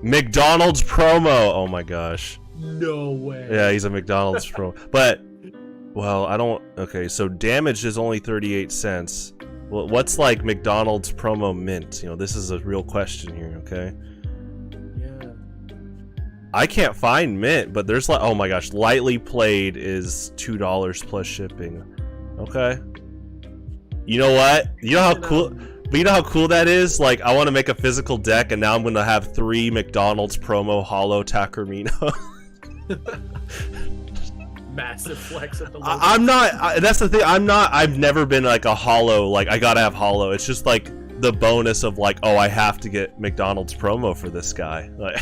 McDonald's promo. Oh my gosh. No way. Yeah, he's a McDonald's promo. But, well, I don't. Okay, so damage is only 38 cents. Well, what's like McDonald's promo mint? You know, this is a real question here. Okay. Yeah. I can't find mint, but there's like, oh my gosh, lightly played is $2 plus shipping. Okay. You know what? You know how cool. But you know how cool that is? Like, I want to make a physical deck, and now I'm going to have 3 McDonald's promo holo Takamino. Massive flex at the logo. I'm not. That's the thing. I've never been like a holo. Like, I gotta have holo. It's just like the bonus of like, oh, I have to get McDonald's promo for this guy. Like,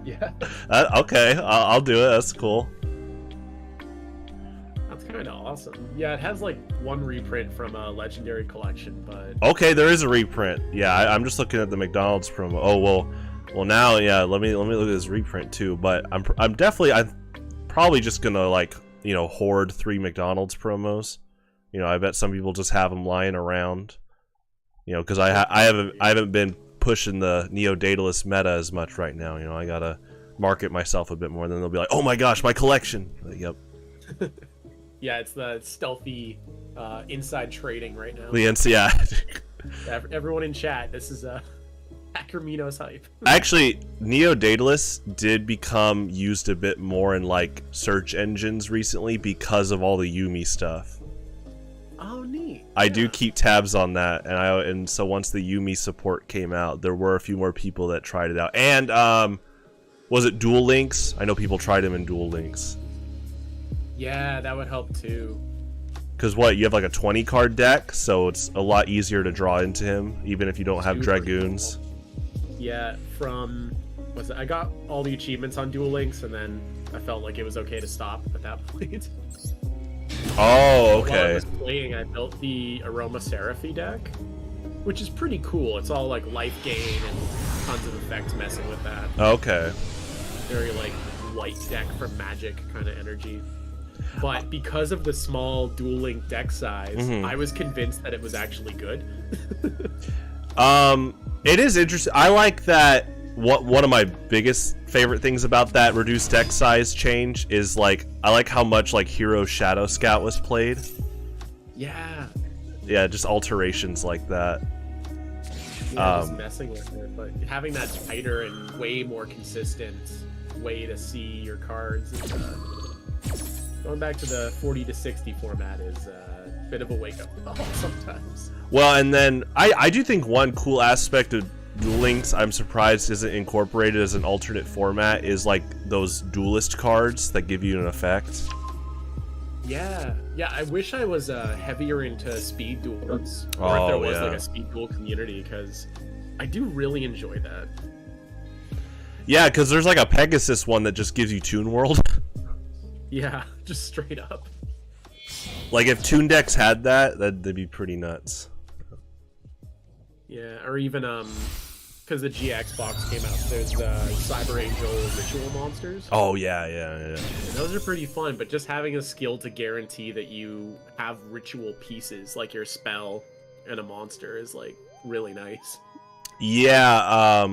yeah. Okay, I'll do it. That's cool. That's kind of awesome. Yeah, it has like 1 reprint from a legendary collection, but Okay, there is a reprint. Yeah, I'm just looking at the McDonald's promo. Oh well now, yeah. Let me look at this reprint too. But I'm probably just gonna like, you know, hoard 3 McDonald's promos. You know, I bet some people just have them lying around. You know, because I haven't been pushing the Neo Daedalus meta as much right now. You know, I gotta market myself a bit more. Then they'll be like, oh my gosh, my collection. Like, yep. yeah, it's the stealthy inside trading right now. The NCI. Everyone in chat, this is Acromino's hype. Actually, Neo Daedalus did become used a bit more in like search engines recently because of all the Yumi stuff. Oh, neat. I do keep tabs on that, and so once the Yumi support came out, there were a few more people that tried it out. And was it Duel Links? I know people tried him in Duel Links. Yeah, that would help too. Because what, you have like a 20 card deck, so it's a lot easier to draw into him, even if you don't have Super Dragoons. cool. Yeah, I got all the achievements on Duel Links, and then I felt like it was okay to stop at that point. Oh, While I okay. was playing, I built the Aroma Seraphy deck, which is pretty cool. It's all like life gain and tons of effects messing with that. Okay. Very like white deck from Magic kind of energy. But because of the small Duel Link deck size, I was convinced that it was actually good. It is interesting. I like that. One of my biggest favorite things about that reduced deck size change is like, I like how much like Hero Shadow Scout was played. Yeah. Yeah, just alterations like that. Yeah, just messing with it, but having that tighter and way more consistent way to see your cards is, going back to the 40 to 60 format is a bit of a wake-up call sometimes. Well, and then I do think one cool aspect of Duel Links I'm surprised isn't incorporated as an alternate format is like those duelist cards that give you an effect. Yeah, I wish I was heavier into speed duels, or if Oh, there was yeah. like a speed duel community, because I do really enjoy that. Yeah, because there's like a Pegasus one that just gives you Toon World. Yeah, just straight up. Like if Toon decks had that, that'd be pretty nuts. Yeah, or even because the GX box came out, there's the Cyber Angel ritual monsters. Oh yeah. And those are pretty fun, but just having a skill to guarantee that you have ritual pieces like your spell and a monster is like really nice. Yeah,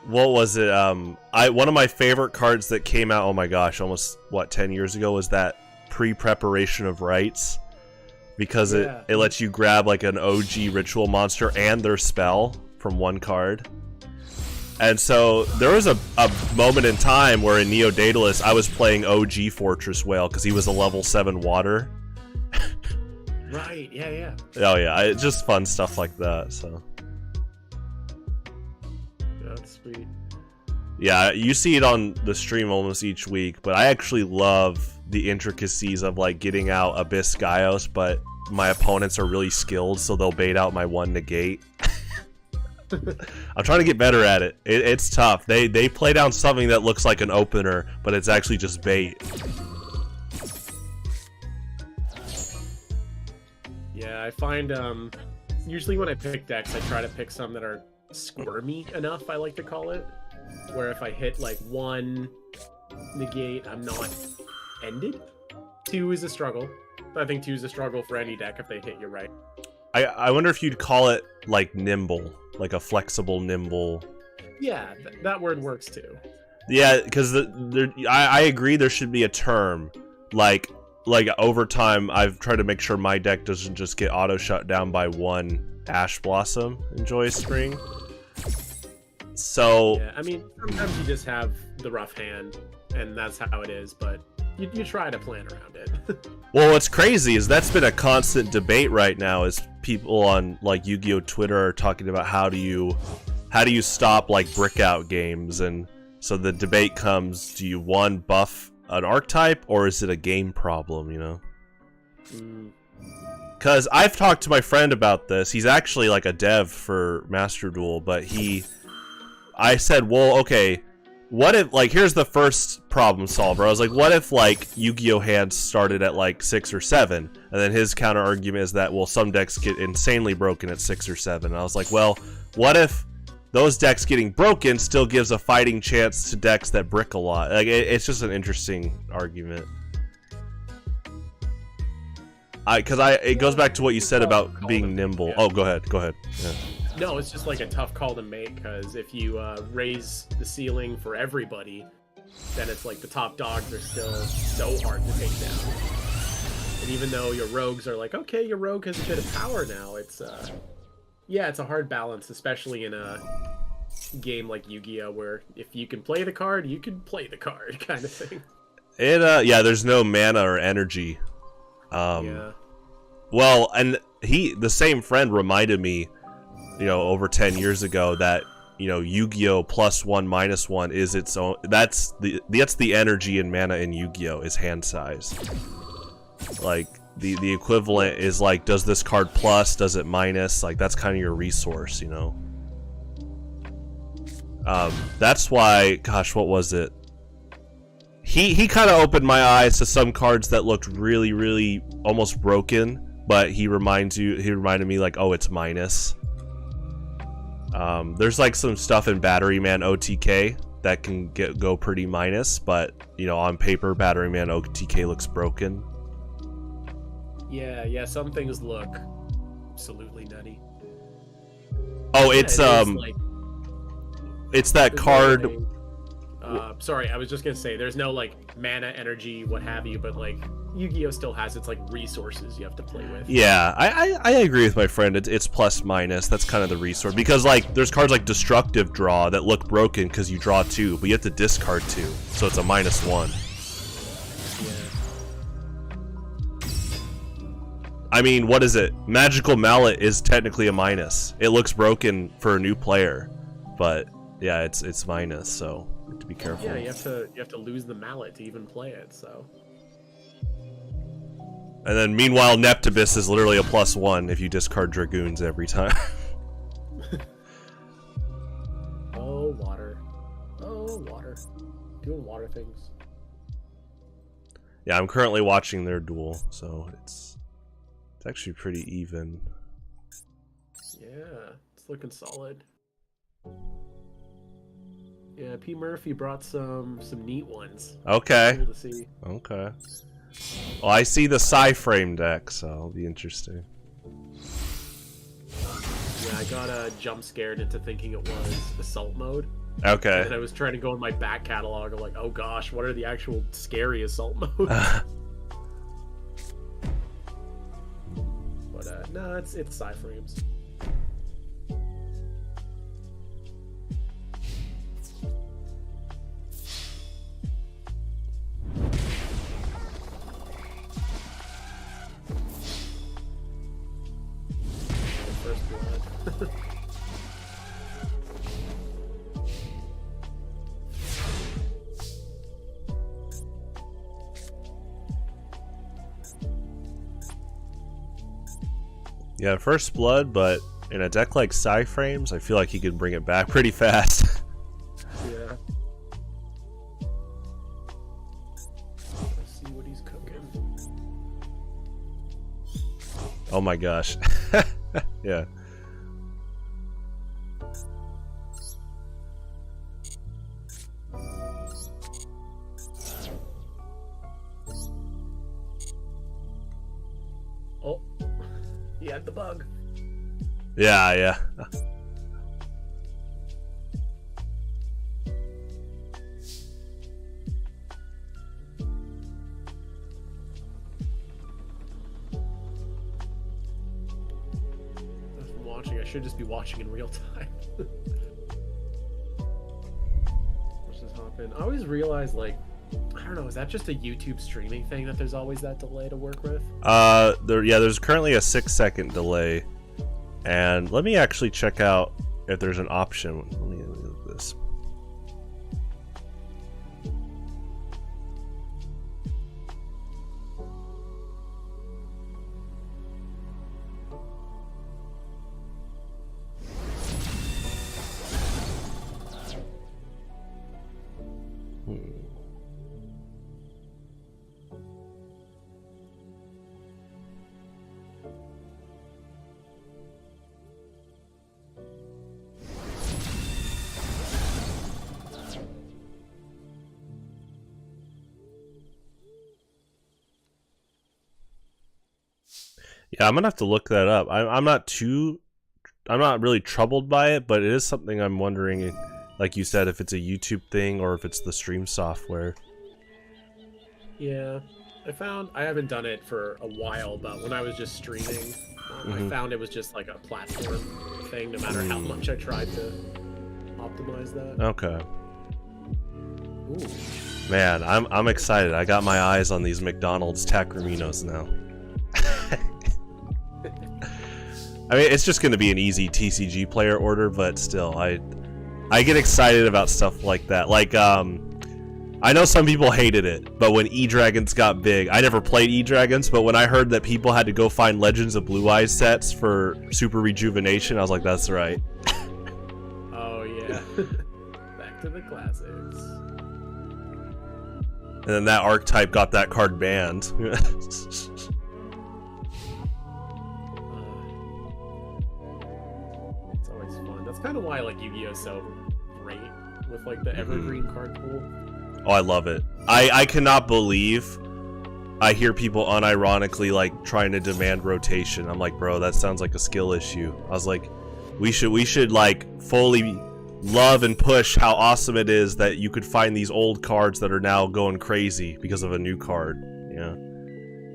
what was it? One of my favorite cards that came out, oh my gosh, almost 10 years ago, was that pre-preparation of rites. Because it lets you grab like an OG ritual monster and their spell from one card. And so there was a moment in time where in Neo Daedalus I was playing OG Fortress Whale because he was a level 7 water. Right, yeah. Oh yeah, it's just fun stuff like that, so. That's sweet. Yeah, you see it on the stream almost each week, but I actually love the intricacies of like getting out Abyss Gaios, but my opponents are really skilled, so they'll bait out my 1 negate. I'm trying to get better at it. It's tough. They play down something that looks like an opener, but it's actually just bait. Yeah, I find Usually when I pick decks, I try to pick some that are squirmy enough, I like to call it. Where if I hit like 1 negate, I'm not ended. 2 is a struggle. I think 2 is a struggle for any deck if they hit you right. I wonder if you'd call it like nimble, like a flexible nimble. Yeah, that word works too. Yeah, because I agree there should be a term. Like over time, I've tried to make sure my deck doesn't just get auto shut down by 1 Ash Blossom in Joyous Spring. So Yeah, I mean, sometimes you just have the rough hand, and that's how it is, but you try to plan around it. well, what's crazy is that's been a constant debate right now. Is people on like Yu-Gi-Oh Twitter are talking about how do you stop like brick out games, and so the debate comes: do you one buff an archetype, or is it a game problem? You know. Because I've talked to my friend about this. He's actually like a dev for Master Duel, but I said, well, okay, what if, like, here's the first problem solver. I was like, what if, like, Yu-Gi-Oh! Hands started at, like, 6 or 7? And then his counter argument is that, well, some decks get insanely broken at 6 or 7. And I was like, well, what if those decks getting broken still gives a fighting chance to decks that brick a lot? Like, it's just an interesting argument. It goes back to what you said about being nimble. Oh, go ahead. Yeah. No, it's just like a tough call to make, because if you raise the ceiling for everybody, then it's like the top dogs are still so hard to take down. And even though your rogues are like, okay, your rogue has a bit of power now, it's it's a hard balance, especially in a game like Yu-Gi-Oh, where if you can play the card, you can play the card, kind of thing. There's no mana or energy. Yeah. Well, and the same friend reminded me, over 10 years ago that, Yu-Gi-Oh! +1, -1 is its own. That's the energy and mana in Yu-Gi-Oh! Is hand size. Like, the equivalent is like, does this card plus, does it minus? Like, that's kind of your resource, That's why, gosh, what was it? He kind of opened my eyes to some cards that looked really, really almost broken, but he reminded me like, oh, it's minus. There's like some stuff in Battery Man OTK that can go pretty minus, but on paper Battery Man OTK looks broken. Yeah, some things look absolutely nutty. Oh, it's it's that card. Sorry, I was just gonna say there's no like mana, energy, what have you, but like Yu-Gi-Oh still has its like resources you have to play with. Yeah, I agree with my friend. It's plus minus. That's kind of the resource, because like there's cards like Destructive Draw that look broken because you draw 2, but you have to discard 2, so it's a -1. Yeah. I mean, what is it? Magical Mallet is technically a minus. It looks broken for a new player, but yeah, it's minus, so you have to be careful. Yeah, you have to lose the mallet to even play it, so. And then meanwhile, Neptibus is literally a +1 if you discard Dragoons every time. Oh, water. Doing water things. Yeah, I'm currently watching their duel, so it's actually pretty even. Yeah, it's looking solid. Yeah, P. Murphy brought some neat ones. Okay. Cool to see. Okay. Well, I see the Psy-Frame deck, so it'll be interesting. Yeah, I got jump scared into thinking it was Assault Mode. Okay. And I was trying to go in my back catalog of like, oh gosh, what are the actual scary Assault Modes? But no, it's Psy-Frames. First blood. Yeah, First Blood, but in a deck like Psy-Frames, I feel like he could bring it back pretty fast. Yeah. Let's see what he's cooking. Oh my gosh. Yeah. Oh, he had the bug. Yeah, yeah. I'm watching. I should just be watching in real time. Let's just hop in. I always realize, like, I don't know, is that just a YouTube streaming thing that there's always that delay to work with? There's currently a 6-second delay. And let me actually check out if there's an option. Let me look at this. Yeah, I'm gonna have to look that up. I'm not really troubled by it, but it is something I'm wondering, like you said, if it's a YouTube thing or if it's the stream software. Yeah, I haven't done it for a while, but when I was just streaming, I found it was just like a platform thing, no matter how much I tried to optimize that. Okay. Ooh. Man, I'm excited. I got my eyes on these McDonald's Takraminos now. I mean, it's just going to be an easy TCG player order, but still, I get excited about stuff like that. Like, I know some people hated it, but when E-Dragons got big, I never played E-Dragons, but when I heard that people had to go find Legends of Blue Eyes sets for Super Rejuvenation, I was like, that's right. Oh, yeah. Back to the classics. And then that archetype got that card banned. That's kind of why like Yu-Gi-Oh is so great with like the evergreen card pool. Oh, I love it. I cannot believe I hear people unironically like trying to demand rotation. I'm like, bro, that sounds like a skill issue. I was like, we should like fully love and push how awesome it is that you could find these old cards that are now going crazy because of a new card. Yeah,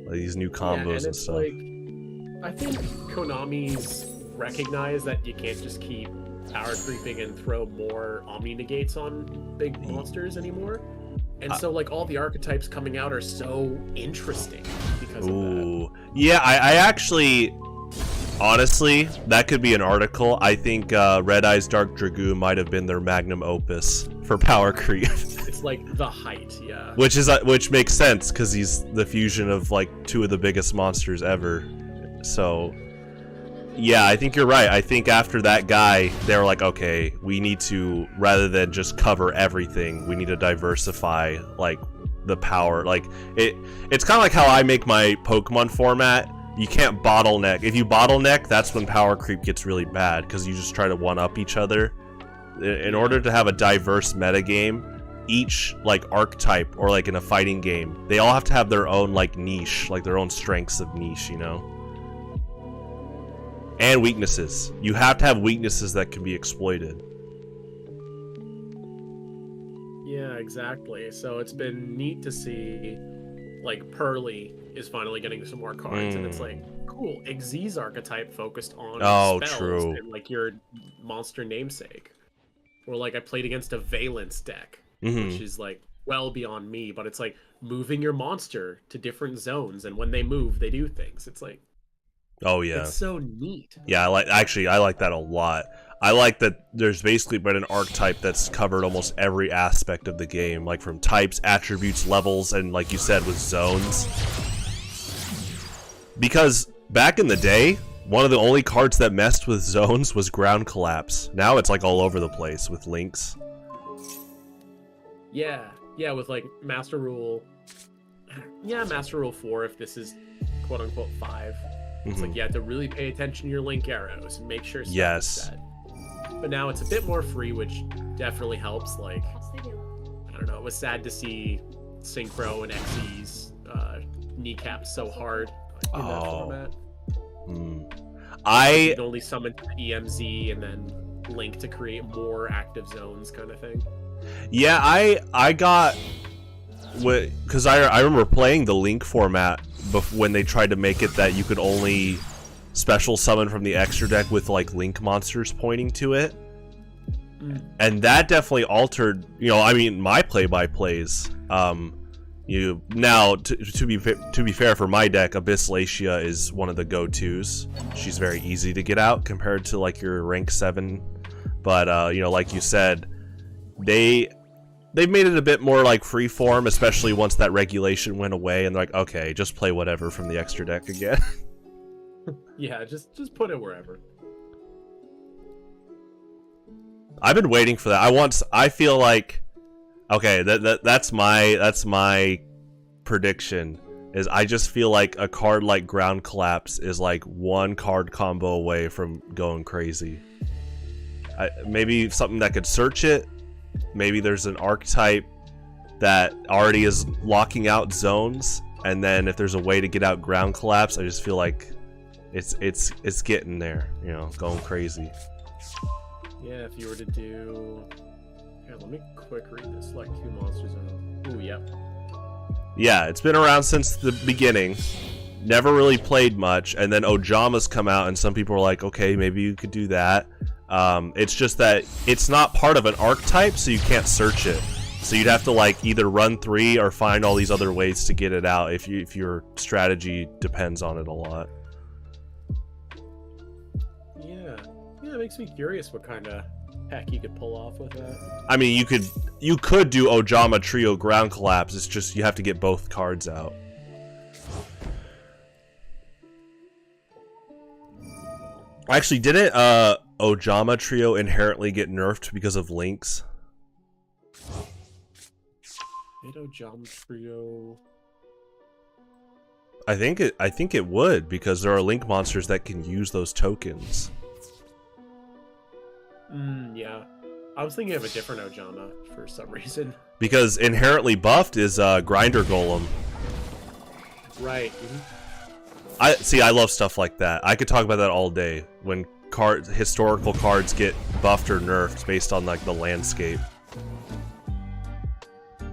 like these new combos and stuff. Like, I think Konami's recognize that you can't just keep power creeping and throw more Omni Negates on big monsters anymore. And so like all the archetypes coming out are so interesting because of that. Yeah, I actually, honestly, that could be an article. I think Red Eyes Dark Dragoon might have been their magnum opus for power creep. It's like the height, yeah. Which makes sense because he's the fusion of like two of the biggest monsters ever. So yeah, I think you're right. I think after that guy, they were like, okay, we need to, rather than just cover everything, we need to diversify, like, the power. Like, it's kind of like how I make my Pokemon format. You can't bottleneck. If you bottleneck, that's when power creep gets really bad, because you just try to one-up each other. In order to have a diverse metagame, each, like, archetype, or, like, in a fighting game, they all have to have their own, like, niche, like, their own strengths of niche, you know? And weaknesses. You have to have weaknesses that can be exploited. Yeah, exactly. So it's been neat to see, like, Pearly is finally getting some more cards, and it's like, cool, Xyz archetype focused on spells true. and, like, your monster namesake. Or, like, I played against a Valence deck, which is, like, well beyond me, but it's, like, moving your monster to different zones, and when they move, they do things. It's, like, oh yeah, it's so neat. Yeah, I like that a lot. I like that there's basically been an archetype that's covered almost every aspect of the game, like from types, attributes, levels, and like you said, with zones. Because back in the day, one of the only cards that messed with zones was Ground Collapse. Now it's like all over the place with links. Yeah, with like Master Rule. Yeah, Master Rule 4 if this is quote-unquote 5. It's like you have to really pay attention to your link arrows and make sure stuff is Yes. set. But now it's a bit more free, which definitely helps. Like, I don't know, it was sad to see Synchro and Xyz kneecap so hard in that format. You can only summon EMZ and then Link to create more active zones, kind of thing. Yeah, I got because I remember playing the Link format when they tried to make it that you could only special summon from the extra deck with like Link monsters pointing to it, and that definitely altered. I mean, my play-by-plays. To be fair, for my deck, Abyss Lacia is one of the go-tos. She's very easy to get out compared to like your rank 7. But like you said, they've made it a bit more like free form, especially once that regulation went away, and they're like, okay, just play whatever from the extra deck again. Yeah, just put it wherever. I've been waiting for that. I feel like, okay, that's my prediction. Is I just feel like a card like Ground Collapse is like one card combo away from going crazy. Maybe something that could search it. Maybe there's an archetype that already is locking out zones, and then if there's a way to get out Ground Collapse, I just feel like it's getting there, going crazy. Yeah, if you were to do... Here, let me quick read this. Select 2 monsters. Ooh, yep. Yeah, it's been around since the beginning. Never really played much, and then Ojama's come out, and some people are like, okay, maybe you could do that. It's just that it's not part of an archetype, so you can't search it. So you'd have to like either run 3 or find all these other ways to get it out if your strategy depends on it a lot. Yeah, it makes me curious what kind of heck you could pull off with that. I mean, you could do Ojama Trio Ground Collapse. It's just you have to get both cards out. Actually, didn't Ojama Trio inherently get nerfed because of links? Did Ojama Trio... I think it would, because there are link monsters that can use those tokens. Yeah. I was thinking of a different Ojama for some reason. Because inherently buffed is Grinder Golem. Right. I love stuff like that. I could talk about that all day. When historical cards get buffed or nerfed based on like the landscape.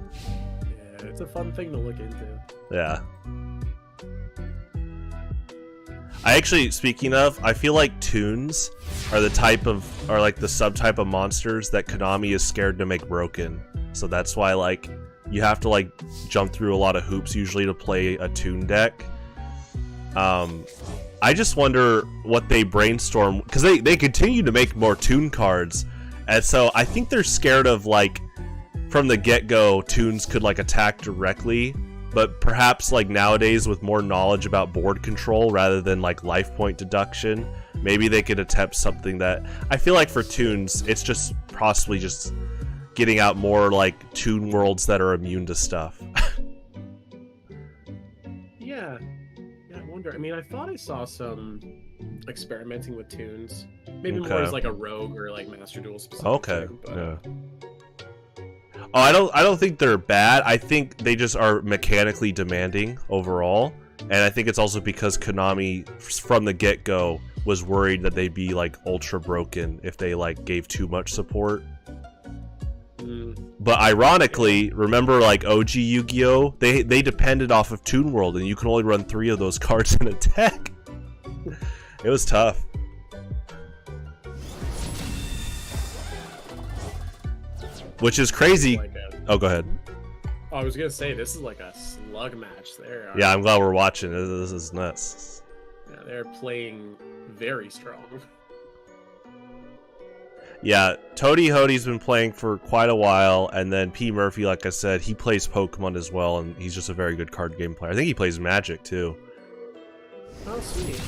Yeah, it's a fun thing to look into. Yeah. Speaking of, I feel like toons are the subtype of monsters that Konami is scared to make broken. So that's why like you have to like jump through a lot of hoops usually to play a toon deck. I just wonder what they brainstorm, because they continue to make more toon cards, and so I think they're scared of like from the get-go toons could like attack directly. But perhaps like nowadays with more knowledge about board control rather than like life point deduction, maybe they could attempt something that I feel like for toons, it's just possibly just getting out more like toon worlds that are immune to stuff. Yeah, I wonder. I mean, I thought I saw some experimenting with toons. Maybe more as like a rogue or like Master Duel specific. Okay. Toon, but... Yeah. Oh, I don't think they're bad. I think they just are mechanically demanding overall, and I think it's also because Konami from the get-go was worried that they'd be like ultra broken if they like gave too much support. But ironically, remember like OG Yu-Gi-Oh? They depended off of Toon World, and you can only run 3 of those cards in a deck. It was tough. Which is crazy. Oh, go ahead. Oh, I was gonna say, this is like a slug match there. Yeah, I'm glad we're watching. This is nuts. Yeah, they're playing very strong. Yeah, Toady Hody's been playing for quite a while, and then P. Murphy, like I said, he plays Pokemon as well, and he's just a very good card game player. I think he plays Magic, too. Oh, sweet.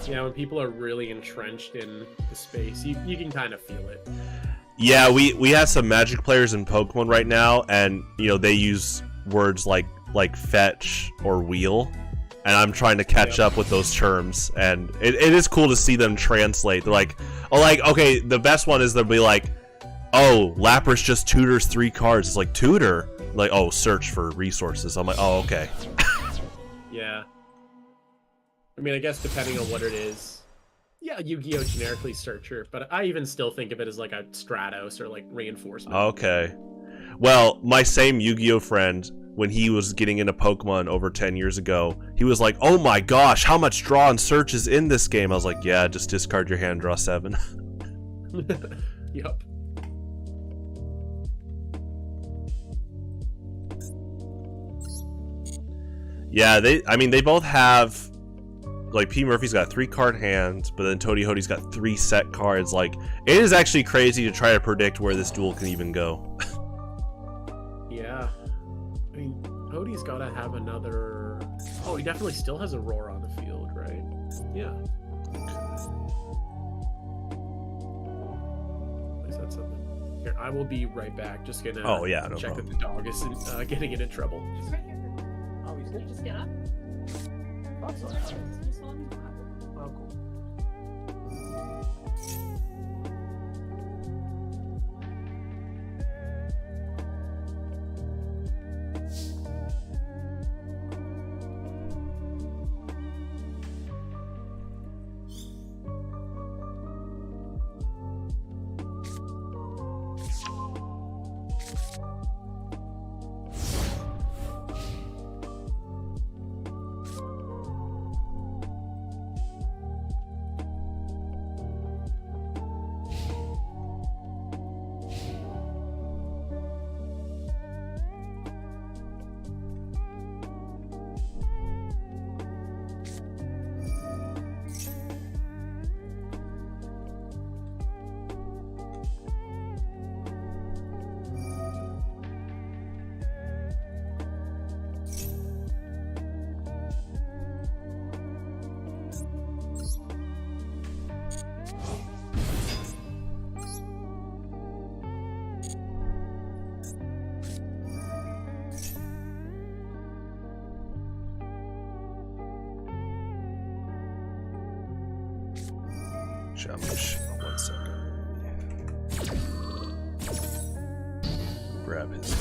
Yeah, when people are really entrenched in the space, you can kind of feel it. Yeah, we have some Magic players in Pokemon right now, and they use words like fetch or wheel, and I'm trying to catch up with those terms, and it is cool to see them translate. They're like, oh, like, okay, the best one is they'll be like, oh, Lapras just tutors 3 cards. It's like, tutor? Like, oh, search for resources. I'm like, oh, okay. Yeah. I mean, I guess depending on what it is. Yeah, Yu-Gi-Oh! Generically searcher, but I even still think of it as like a Stratos or like reinforcement. Okay. Well, my same Yu-Gi-Oh! Friend, when he was getting into Pokemon over 10 years ago, he was like, oh my gosh, how much draw and search is in this game? I was like, yeah, just discard your hand, draw 7. Yup. Yeah, they both have, like, P. Murphy's got 3 card hands, but then Toady Hody's got 3 set cards. Like, it is actually crazy to try to predict where this duel can even go. Yeah. I mean, Hody's gotta have another... Oh, he definitely still has Aurora on the field, right? Yeah. I said something. Here, I will be right back. Just gonna Oh, yeah, no check problem. that the dog isn't getting into trouble. He's right here. Oh, he's gonna just get up. Thought so. He's on the Oh, cool. Challenge. 1 second. Grab his.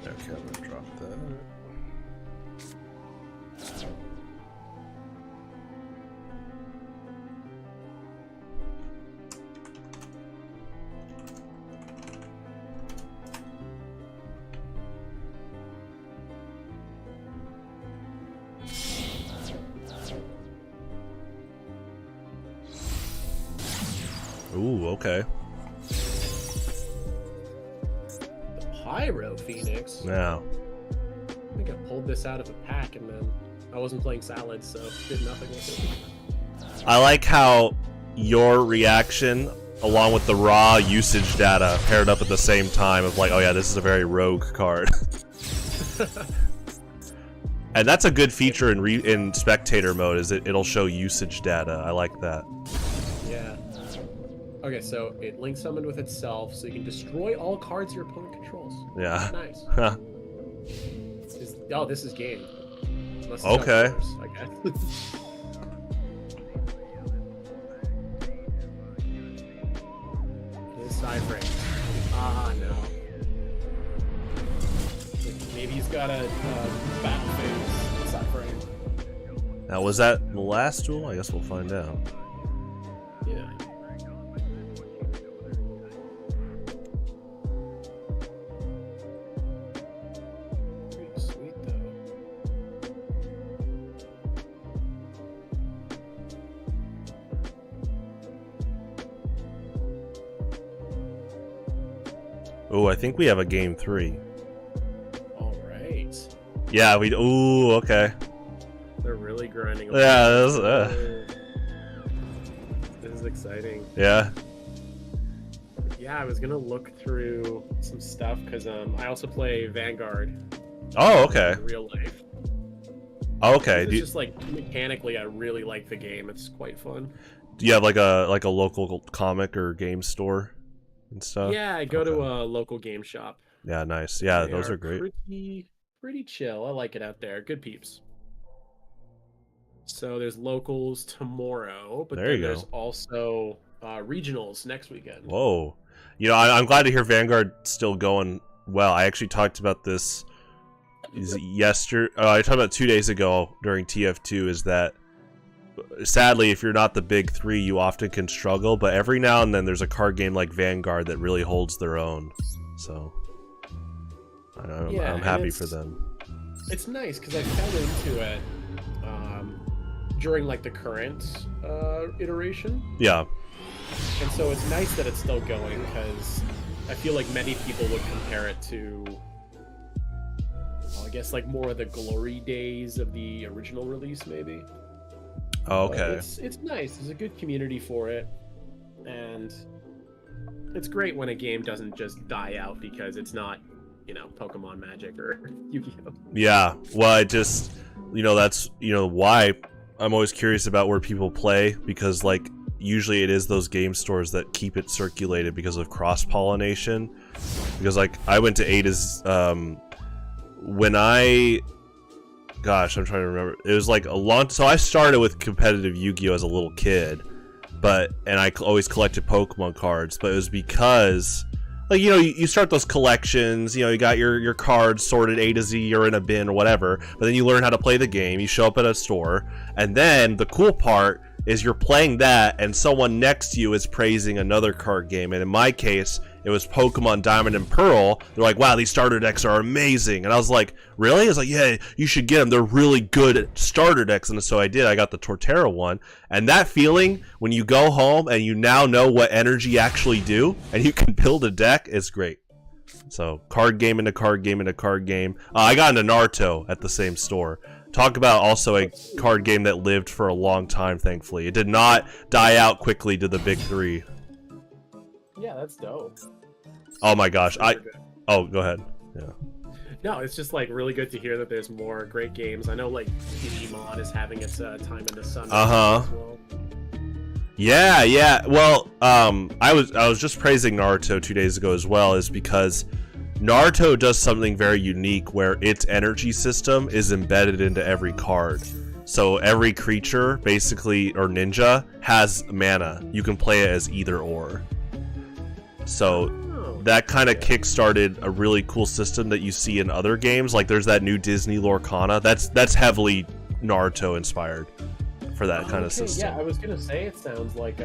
Okay, I'm gonna drop that. Ooh, okay. The Pyro Phoenix. Now, I think I pulled this out of a pack and then I wasn't playing Salad, so did nothing with it. I like how your reaction, along with the raw usage data, paired up at the same time of like, oh yeah, this is a very rogue card. And that's a good feature in spectator mode, is it'll show usage data. I like that. Yeah. Okay, so it links summoned with itself, so you can destroy all cards your opponent controls. Yeah. Nice. Huh. Oh, this is game. Must Okay. have force, I guess. It is side frame. Ah, no. Maybe he's got a battle phase side frame. Now, was that the last duel? I guess we'll find out. Yeah. Pretty sweet though. Oh, I think we have a game 3. All right. Yeah, we. Ooh, okay. They're really grinding. Yeah, this is exciting. yeah. Yeah, I was gonna look through some stuff because I also play Vanguard Oh, okay. in real life. Oh, okay. It's just like mechanically, I really like the game. It's quite fun. Do you have like a local comic or game store and stuff? Yeah, I go to a local game shop. Yeah, nice. Yeah, They those are great. Pretty chill. I like it out there. Good peeps. So there's locals tomorrow, but There then you go. there's also regionals next weekend. Whoa. You know, I'm glad to hear Vanguard still going well. I actually talked about this yesterday. I talked about 2 days ago during TF2. Is that sadly, if you're not the big three, you often can struggle. But every now and then, there's a card game like Vanguard that really holds their own. So I'm happy for them. It's nice because I fell into it during like the current iteration. Yeah. And so it's nice that it's still going because I feel like many people would compare it to, well, I guess like more of the glory days of the original release, maybe. Oh, But okay. it's nice. There's a good community for it, and it's great when a game doesn't just die out because it's not, you know, Pokemon Magic or Yu-Gi-Oh. Yeah. Well, I just, that's, why I'm always curious about where people play, because like usually it is those game stores that keep it circulated because of cross-pollination. Because like I went to Ada's when gosh, I'm trying to remember. It was like so I started with competitive Yu-Gi-Oh as a little kid, and I always collected Pokemon cards, but it was because like, you start those collections, you got your cards sorted A to Z, you're in a bin or whatever, but then you learn how to play the game, you show up at a store, and then the cool part is you're playing that and someone next to you is praising another card game. And in my case, it was Pokemon Diamond and Pearl. They're like, wow, these starter decks are amazing. And I was like, really? I was like, yeah, you should get them. They're really good starter decks. And so I did. I got the Torterra one. And that feeling when you go home and you now know what energy actually do and you can build a deck is great. So card game into card game into card game. I got into Naruto at the same store. Talk about also a card game that lived for a long time, thankfully. It did not die out quickly to the big three. Yeah, that's dope. Oh my gosh. Oh, go ahead. Yeah. No, it's just like really good to hear that there's more great games. I know like Digimon is having its time in the sun. Uh-huh. As well. Yeah. Well, I was just praising Naruto 2 days ago as well, is because Naruto does something very unique where its energy system is embedded into every card. So every creature, basically, or ninja, has mana. You can play it as either or. So that kind of kick-started a really cool system that you see in other games. Like there's that new Disney Lorcana. That's heavily Naruto inspired for that kind of system. Yeah, I was gonna say it sounds like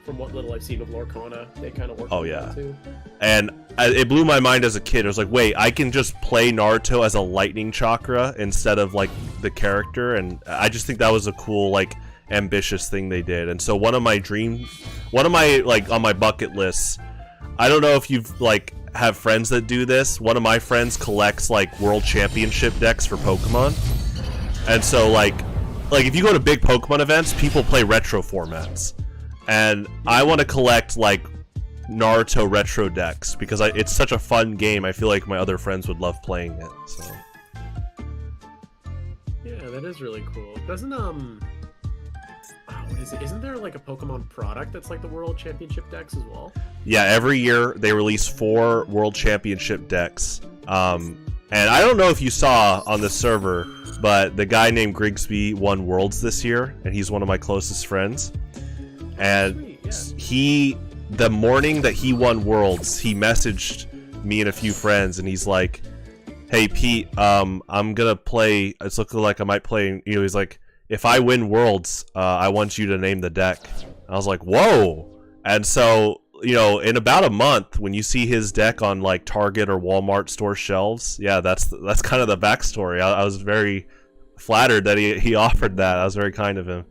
from what little I've seen of Lorcana, they kind of work. Oh with yeah. that too. And it blew my mind as a kid. I was like, wait, I can just play Naruto as a lightning chakra instead of like the character, and I just think that was a cool, like, ambitious thing they did. And so one of my like on my bucket lists, I don't know if you've like have friends that do this. One of my friends collects like world championship decks for Pokemon, and so like if you go to big Pokemon events, people play retro formats, and I want to collect like Naruto retro decks because it's such a fun game. I feel like my other friends would love playing it. So yeah, that is really cool. Doesn't what is it? Isn't there like a Pokemon product that's like the World Championship decks as well? yeah, every year they release 4 world championship decks. And I don't know if you saw on the server, but the guy named Grigsby won Worlds this year, and he's one of my closest friends. And Sweet, yeah. the morning that he won Worlds, he messaged me and a few friends, and he's like, hey Pete, I'm gonna play, it's looking like I might play, he's like, if I win Worlds, I want you to name the deck. I was like, whoa. And so, in about a month, when you see his deck on like Target or Walmart store shelves, yeah, that's kind of the backstory. I was very flattered that he offered that. I was very kind of him.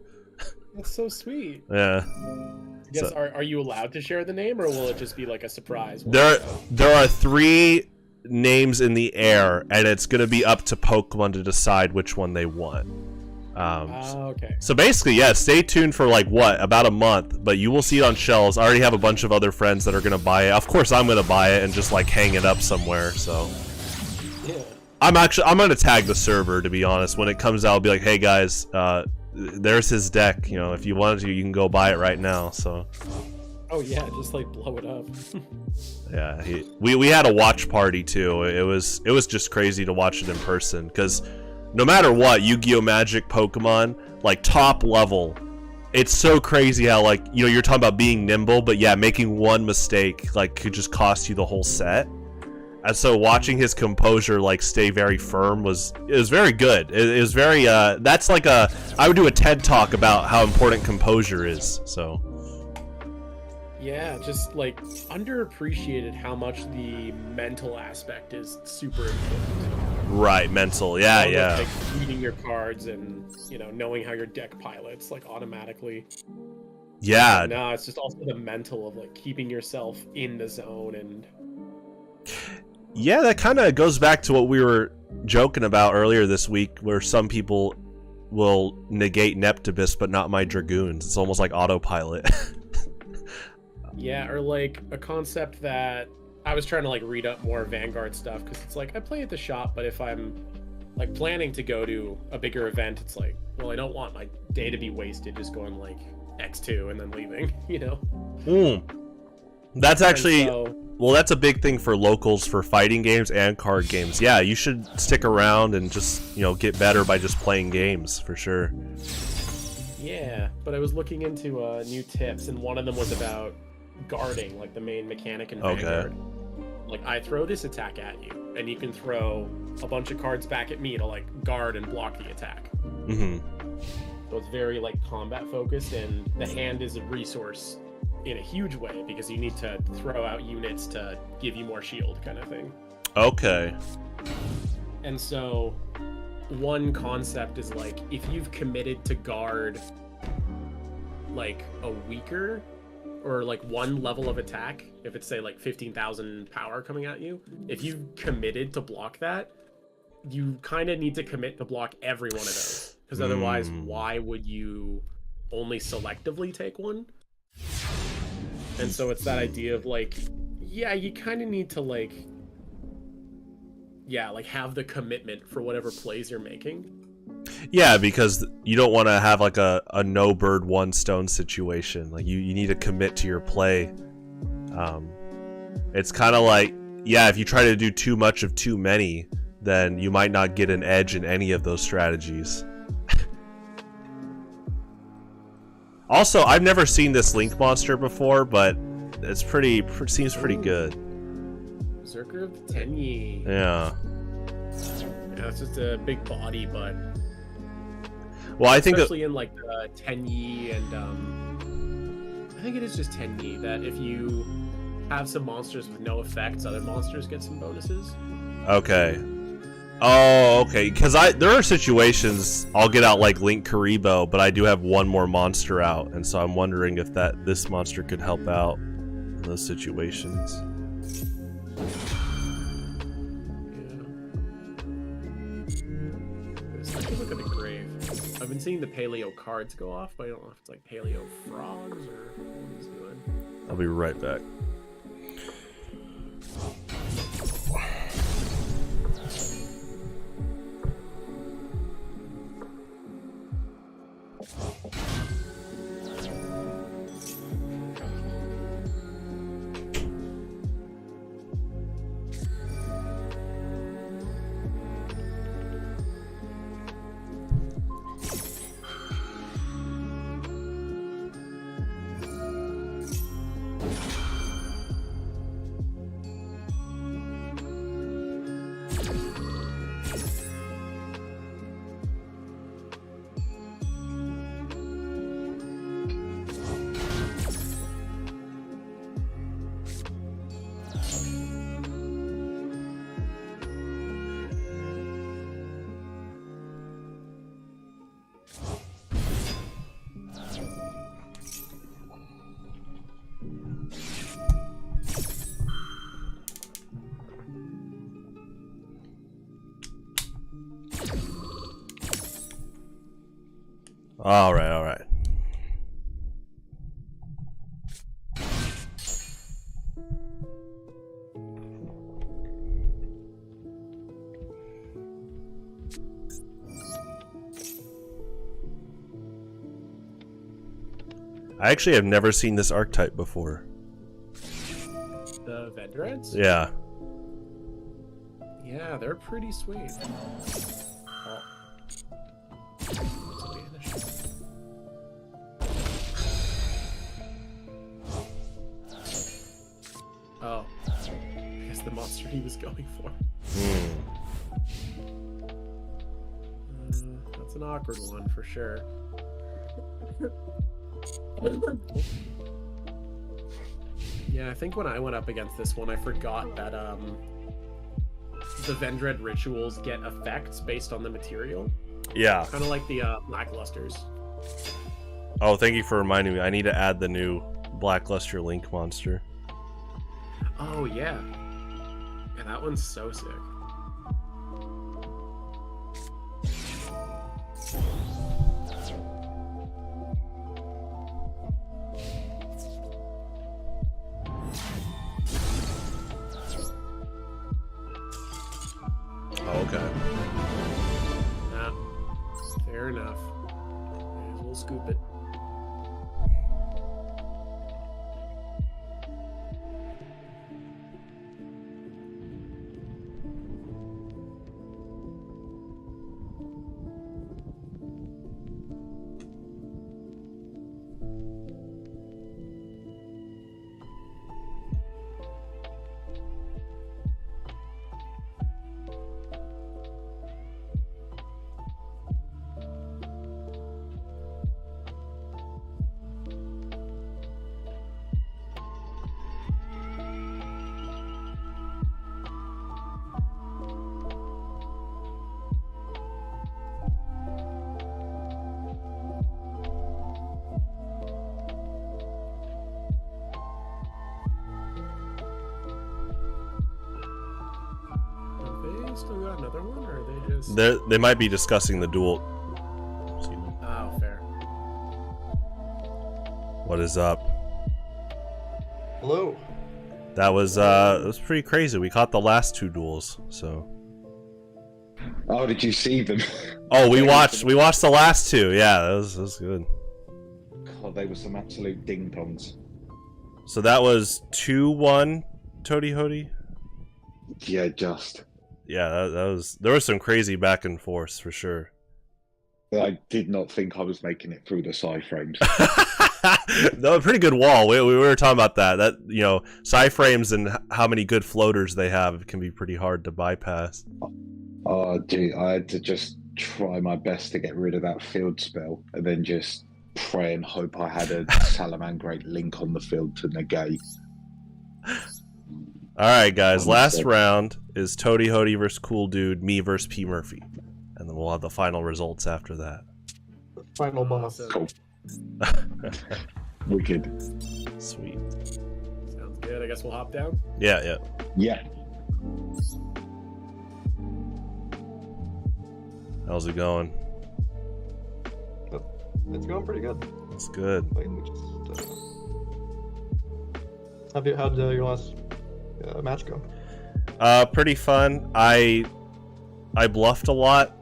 That's so sweet. Yeah. I guess, So- are you allowed to share the name, or will it just be like a surprise? There are 3 names in the air, and it's going to be up to Pokemon to decide which one they want. Okay. So basically, yeah, stay tuned for like about a month, but you will see it on shelves. I already have a bunch of other friends that are going to buy it. Of course, I'm going to buy it and just like hang it up somewhere. So Yeah. I'm gonna tag the server, to be honest. When it comes out, I'll be like, hey guys, there's his deck. You know, if you wanted to, you can go buy it right now. So. Oh yeah, just like blow it up. Yeah, we had a watch party too. It was just crazy to watch it in person, because no matter what, Yu-Gi-Oh! Magic, Pokemon, like top level, it's so crazy how, like, you know, you're talking about being nimble, but yeah, making one mistake like could just cost you the whole set. And so watching his composure like stay very firm was very good. It was very that's like I would do a TED talk about how important composure is. So. Yeah, just like underappreciated how much the mental aspect is super important. Right, mental. Yeah, yeah. Like reading your cards and, you know, knowing how your deck pilots like automatically. Yeah. No, it's just also the mental of like keeping yourself in the zone. And yeah, that kind of goes back to what we were joking about earlier this week, where some people will negate Neptibus but not my Dragoons. It's almost like autopilot. yeah, or like a concept that I was trying to like read up more Vanguard stuff, because it's like I play at the shop, but if I'm like planning to go to a bigger event, it's like, well, I don't want my day to be wasted just going like X2 and then leaving, you know? That's actually, well, that's a big thing for locals for fighting games and card games. Yeah, you should stick around and just, you know, get better by just playing games, for sure. Yeah, but I was looking into new tips, and one of them was about guarding, like the main mechanic in Vanguard. Like, I throw this attack at you, and you can throw a bunch of cards back at me to like guard and block the attack. So it's very like combat focused, and the hand is a resource in a huge way, because you need to throw out units to give you more shield, kind of thing. Okay. And so one concept is like, if you've committed to guard like a weaker or like one level of attack, if it's say like 15,000 power coming at you, if you've committed to block that, you kind of need to commit to block every one of those, because otherwise why would you only selectively take one? And so it's that idea of like, yeah, you kind of need to like, yeah, like have the commitment for whatever plays you're making. Yeah, because you don't want to have like a no bird one stone situation. Like you need to commit to your play. It's kind of like, yeah, if you try to do too much of too many, then you might not get an edge in any of those strategies. Also, I've never seen this Link monster before, but it's seems pretty good. Berserker of the Tenyi. Yeah. Yeah, it's just a big body, but well, I think especially in like Tenyi and I think it is just Tenyi that if you have some monsters with no effects, other monsters get some bonuses. Okay. Oh, okay. Because there are situations I'll get out like Link Karibo, but I do have one more monster out, and so I'm wondering if this monster could help out in those situations. Yeah. Let's look at the grave. I've been seeing the paleo cards go off, but I don't know if it's like paleo frogs or what he's doing. I'll be right back. All right, all right. I actually have never seen this archetype before. The Vendreads? Yeah. Yeah, they're pretty sweet. Oh. It's vanished. Oh. I guess the monster he was going for. That's an awkward one for sure. Yeah, I think when I went up against this one, I forgot that the Vendread rituals get effects based on the material. Yeah. Kind of like the Blacklusters. Oh, thank you for reminding me. I need to add the new Blackluster Link monster. Oh, yeah. Yeah, that one's so sick. Oh, okay. Fair enough. May as well scoop it. Still got another one, or are they just? They might be discussing the duel. Oh, fair. What is up? Hello. That was pretty crazy. We caught the last two duels, so. Oh, did you see them? Oh, we watched the last two. Yeah, that was good. God, they were some absolute ding dongs. So that was 2-1 Toady Hody? Yeah, just. Yeah, that was, there was some crazy back and forth for sure. I did not think I was making it through the side frames. No, pretty good wall. We were talking about that. That, you know, side frames and how many good floaters they have can be pretty hard to bypass. Oh, gee, I had to just try my best to get rid of that field spell and then just pray and hope I had a Salamangreat Link on the field to negate. Alright, guys, last round is Toady Hody versus Cool Dude, me versus P. Murphy. And then we'll have the final results after that. The final boss. Cool. Wicked. Sweet. Sounds good. I guess we'll hop down. Yeah. Yeah. How's it going? It's going pretty good. It's good. Wait, let me just, how'd your last match go? Pretty fun. I bluffed a lot.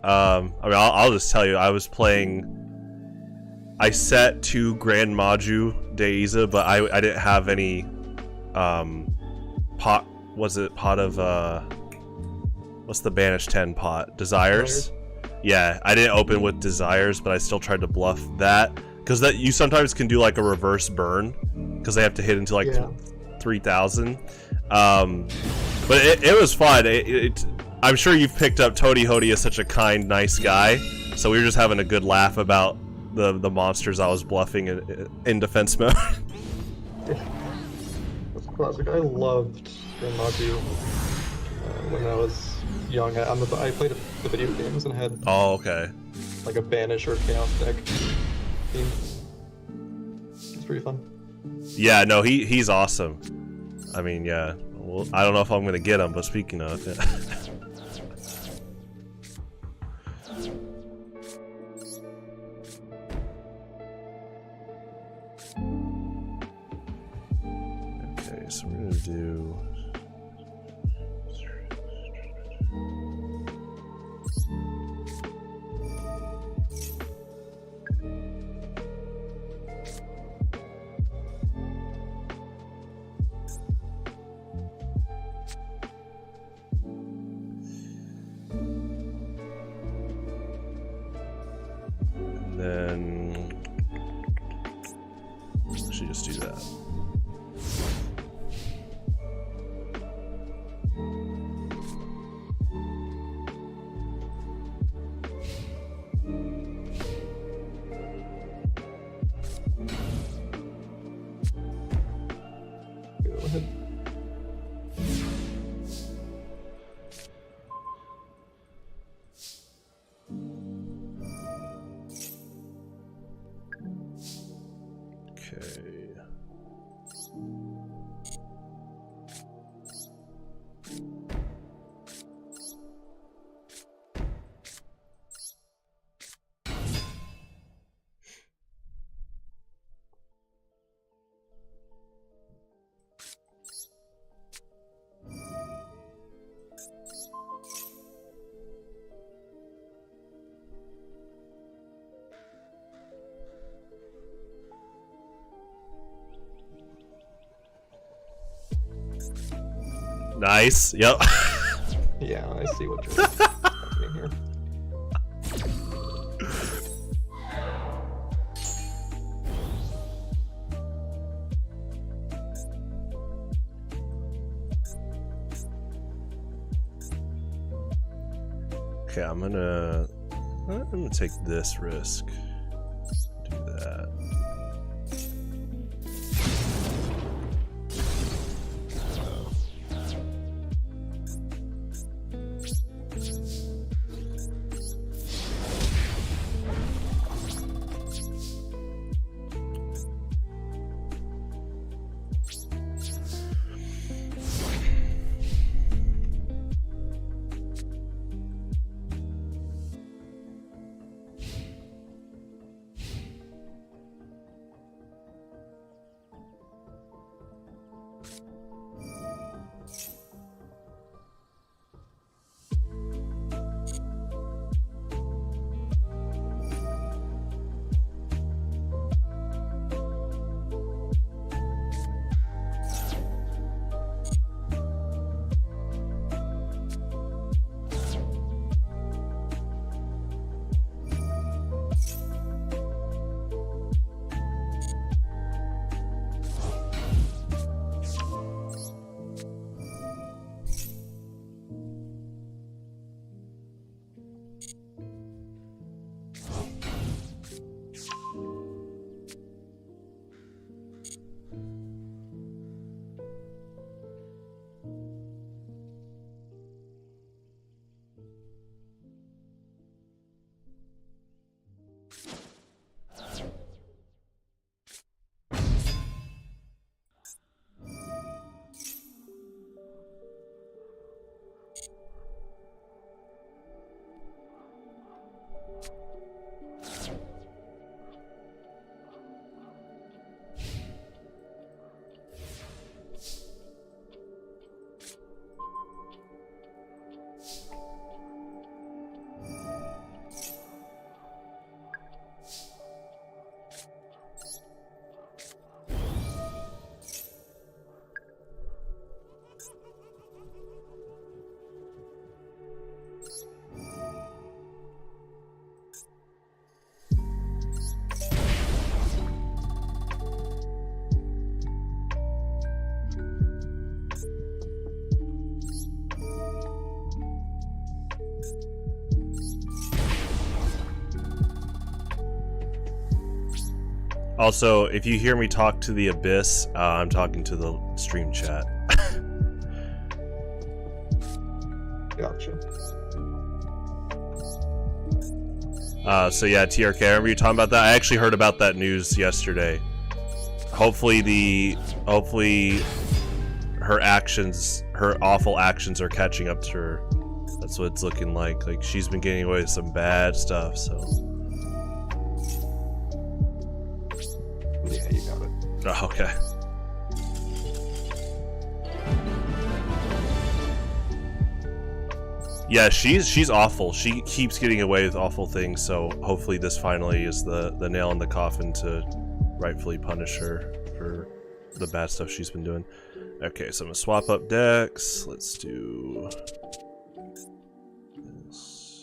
I mean, I'll just tell you, I was playing. I set 2 Grand Maju Deiza, but I didn't have any pot. Was it pot of what's the Banish 10 pot? Desires? Yeah, I didn't open with Desires, but I still tried to bluff that because that you sometimes can do like a reverse burn because they have to hit into like 3,000. But it was fun. I'm sure you've picked up Toady Hody as such a kind, nice guy. So we were just having a good laugh about the monsters I was bluffing in defense mode. That's classic. I loved Grand Maju when I was young. I played the video games and had like a Banish or Chaos deck theme. It's pretty fun. Yeah, no, he's awesome. I mean, yeah. Well, I don't know if I'm gonna get him, but speaking of, yeah. Okay, so we're gonna do. let's do that. Go ahead. Okay. Nice. Yep. Yeah, I see what you're happening here. Okay, I'm gonna take this risk. Do that. Also, if you hear me talk to the abyss, I'm talking to the stream chat. Gotcha. So yeah, TRK, I remember you talking about that. I actually heard about that news yesterday. Hopefully her actions, her awful actions are catching up to her. That's what it's looking like. Like, she's been getting away with some bad stuff, so. Yeah, you got it. Oh, okay. Yeah, she's awful. She keeps getting away with awful things, so hopefully this finally is the nail in the coffin to rightfully punish her for the bad stuff she's been doing. Okay, so I'm gonna swap up decks. Let's do this.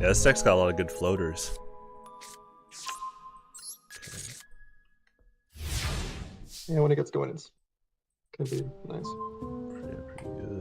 Yeah, this deck's got a lot of good floaters. Yeah, when it gets going, it's gonna be nice. Yeah, pretty good.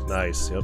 Nice, yep.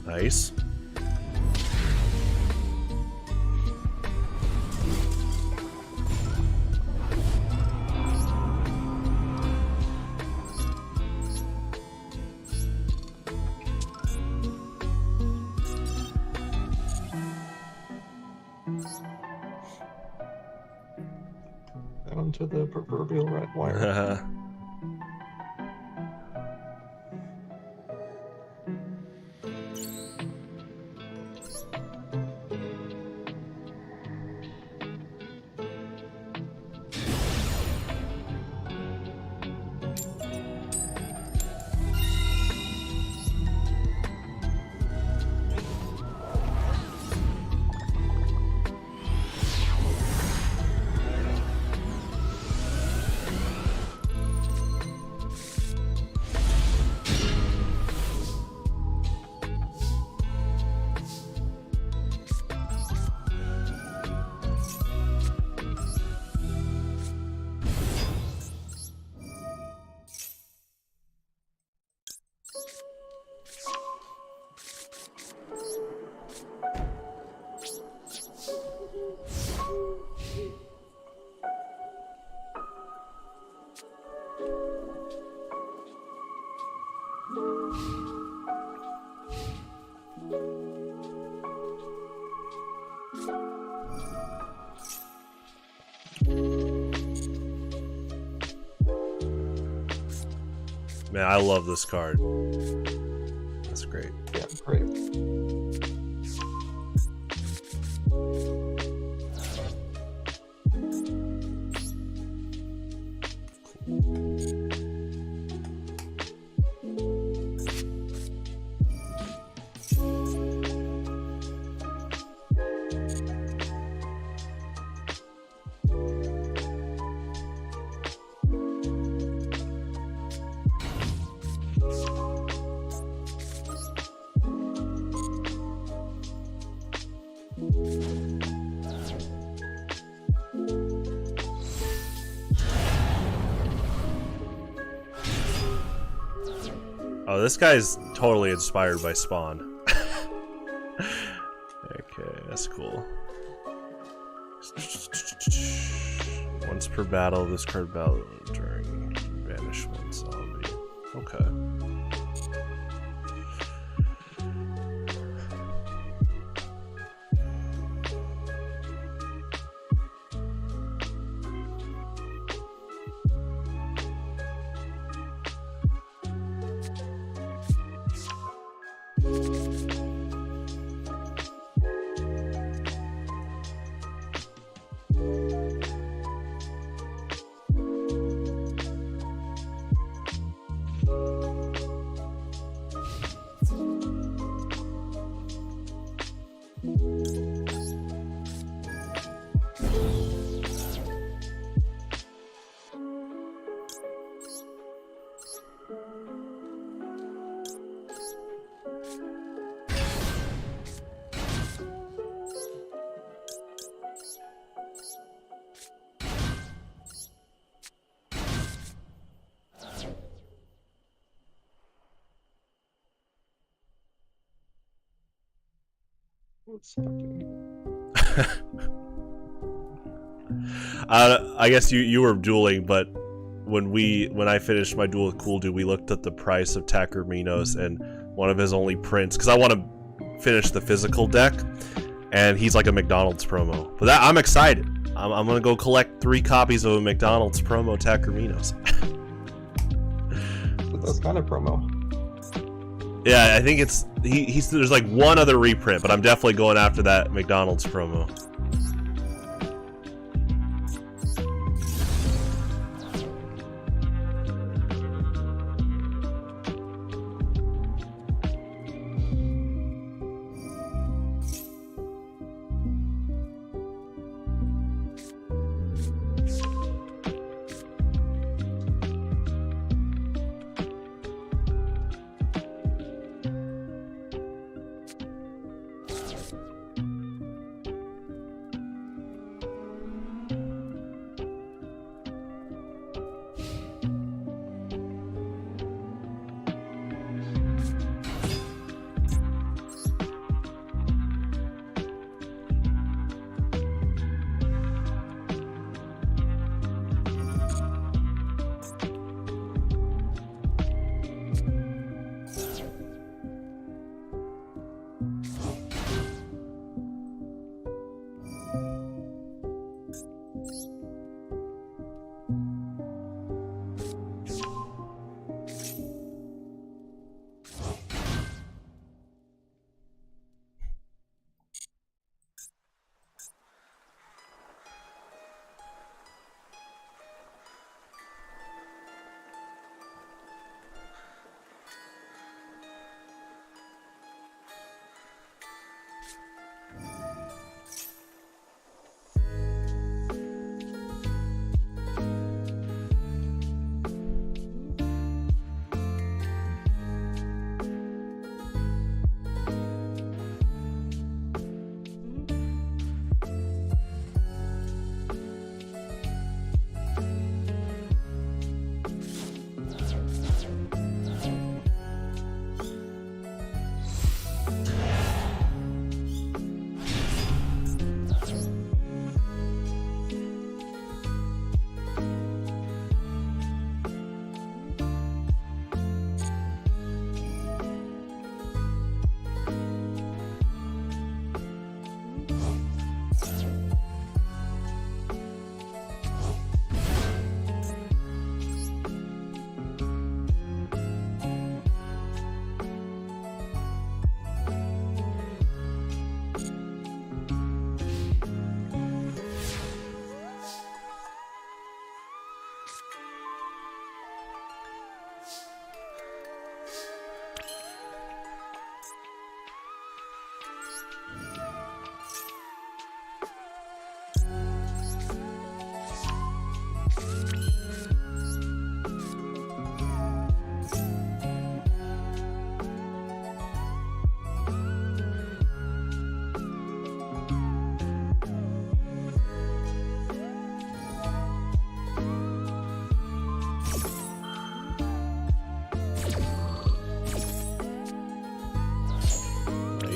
Nice. Down to the proverbial red wire. Man, I love this card. That's great. Yeah, great. Oh, this guy's totally inspired by Spawn. Okay, that's cool. Once per battle, this card battle during banish one zombie. Okay. What's happening? I guess you were dueling, but when I finished my duel with Cool Dude, we looked at the price of Takerminos and one of his only prints, because I want to finish the physical deck, and he's like a McDonald's promo. But I'm excited. I'm gonna go collect 3 copies of a McDonald's promo Takerminos. That's kind of promo. Yeah, I think it's there's like one other reprint, but I'm definitely going after that McDonald's promo.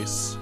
Nice.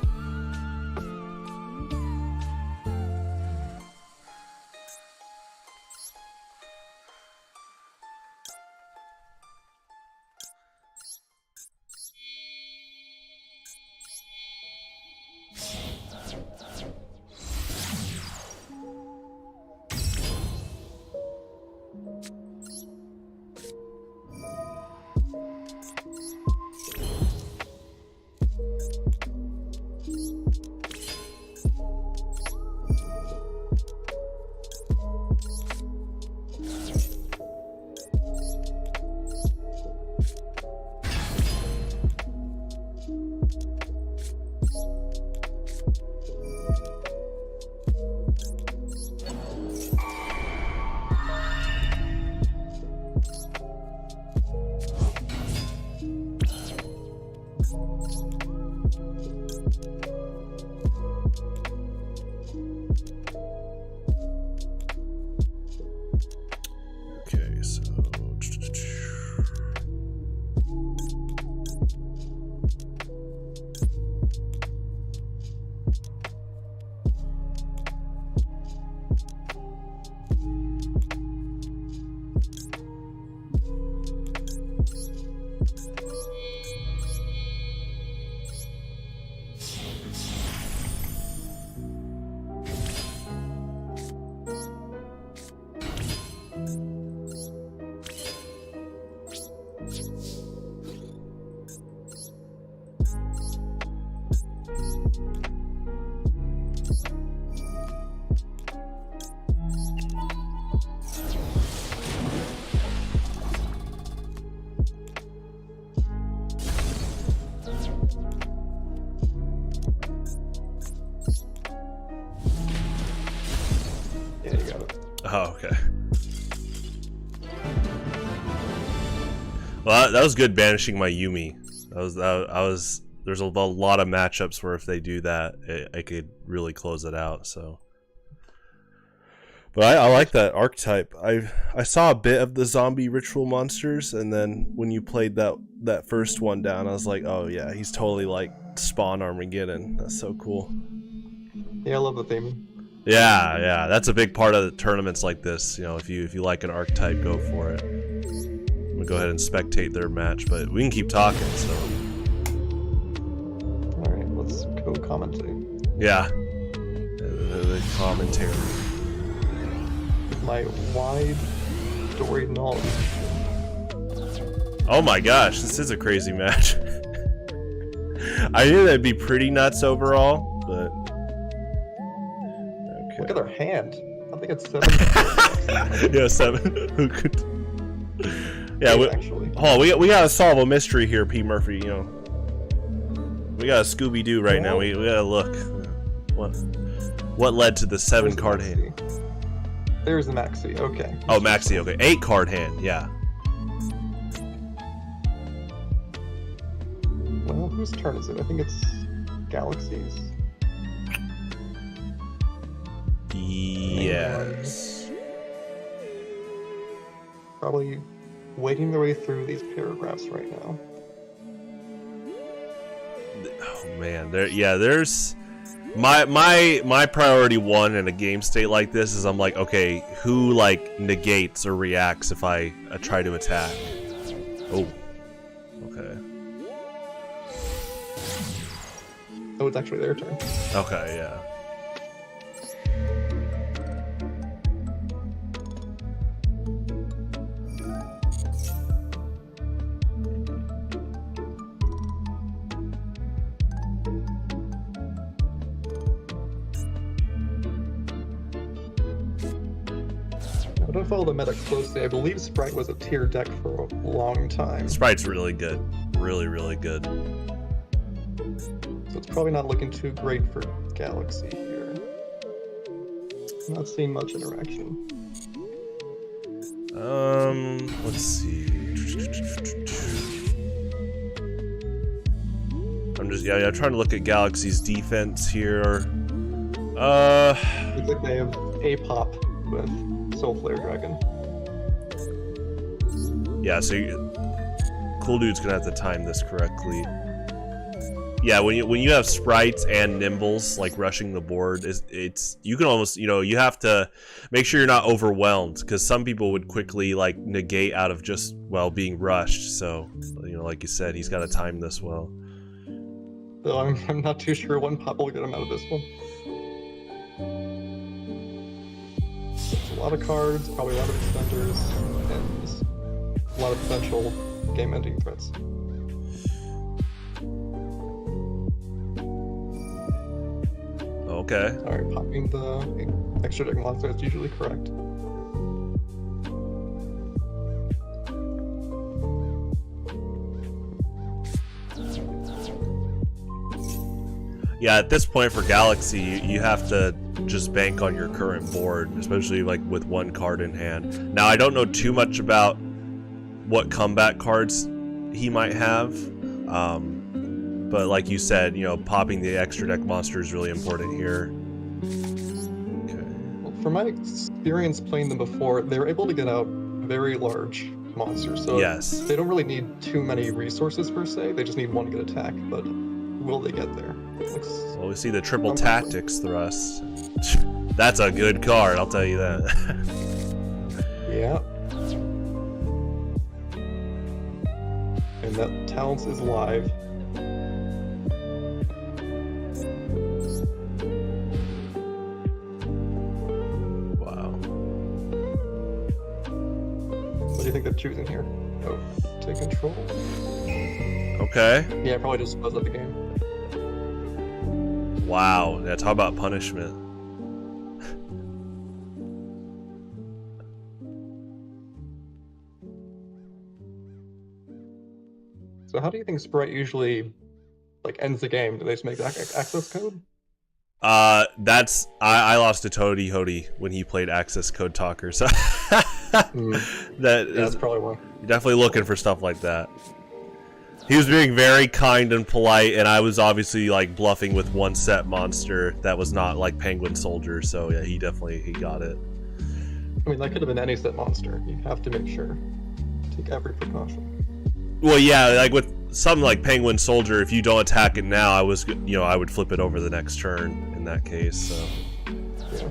Okay, so Yeah, you got it. oh, okay. Well, that was good banishing my Yumi. I was there's a lot of matchups where if they do that, I could really close it out. So, but I like that archetype. I saw a bit of the zombie ritual monsters, and then when you played that first one down, I was like, oh yeah, he's totally like Spawn Armageddon. That's so cool. Yeah, I love the theming. Yeah, that's a big part of the tournaments like this. You know, if you like an archetype, go for it. I'm gonna go ahead and spectate their match, but we can keep talking. So All right, let's go commentate. yeah, the commentary. My wide story knowledge. Oh my gosh, this is a crazy match. I knew that'd be pretty nuts overall, but Look at their hand. I think it's 7. yeah, 7. Who could? Yeah, actually. hold on, we gotta solve a mystery here, P. Murphy. You know, we got a Scooby Doo right now. We gotta look. What led to the 7 card hand? There's the Maxi. Okay. Oh, Maxi. Okay, 8 card hand. Yeah. Well, whose turn is it? I think it's Galaxy's. Yes. Probably wading their way through these paragraphs right now. Oh man, there's my priority 1 in a game state like this is I'm like, okay, who like negates or reacts if I try to attack? Oh, okay. Oh, it's actually their turn. Okay, yeah. I don't follow the meta closely. I believe Sprite was a tier deck for a long time. Sprite's really good. Really good. So it's probably not looking too great for Galaxy here. I'm not seeing much interaction. Let's see. I'm trying to look at Galaxy's defense here. Looks like they have a pop with Soul Flare Dragon. Yeah, so Cool Dude's gonna have to time this correctly. Yeah, when you have sprites and nimbles like rushing the board, it's you can almost, you have to make sure you're not overwhelmed, because some people would quickly like negate out of just being rushed. So like you said, he's got to time this well. So I'm not too sure when pop will get him out of this one. It's a lot of cards, probably a lot of extenders, and a lot of potential game-ending threats. Okay. Alright, popping the extra deck monster is usually correct. Yeah, at this point for Galaxy, you have to just bank on your current board, especially like with one card in hand. Now, I don't know too much about what combat cards he might have, but like you said, popping the extra deck monster is really important here. Okay. Well, from my experience playing them before, they were able to get out very large monsters, so yes, they don't really need too many resources per se, they just need one good attack, but will they get there? Well, we see the triple tactics thrust. That's a good card, I'll tell you that. Yeah. And that Talents is live. Wow. What do you think they're choosing here? Oh, take control? Okay. Yeah, probably just buzz up the game. Wow, yeah, talk about punishment. So how do you think Sprite usually ends the game? Do they just make access code? I lost to Toady Hody when he played Access Code Talker, so That's probably why. Definitely looking for stuff like that. He was being very kind and polite, and I was obviously bluffing with one set monster that was not Penguin Soldier, so yeah, he got it. I mean, that could have been any set monster. You have to make sure. Take every precaution. Well, yeah, with something like Penguin Soldier, if you don't attack it now, I would flip it over the next turn in that case, so. Yeah.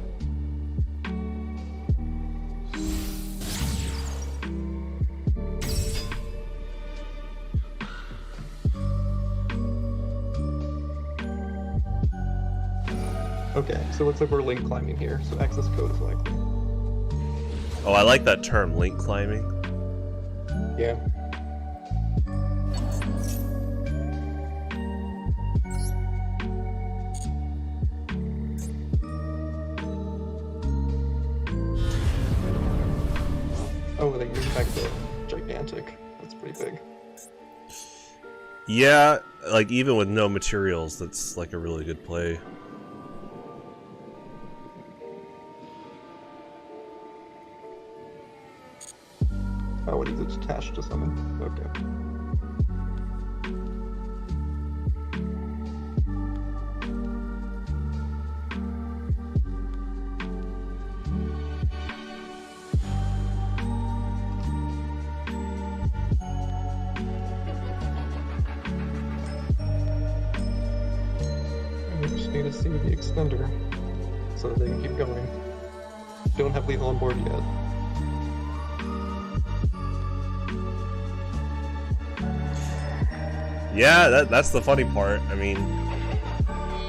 Okay, so it looks like we're link climbing here, so access code is likely. Oh, I like that term, link climbing. Yeah. Oh, they moved back to gigantic. That's pretty big. Yeah, even with no materials, that's a really good play. Oh, what is it attached to something? Okay. We just need to see the extender so that they can keep going. Don't have lethal on board yet. Yeah, that's the funny part. I mean,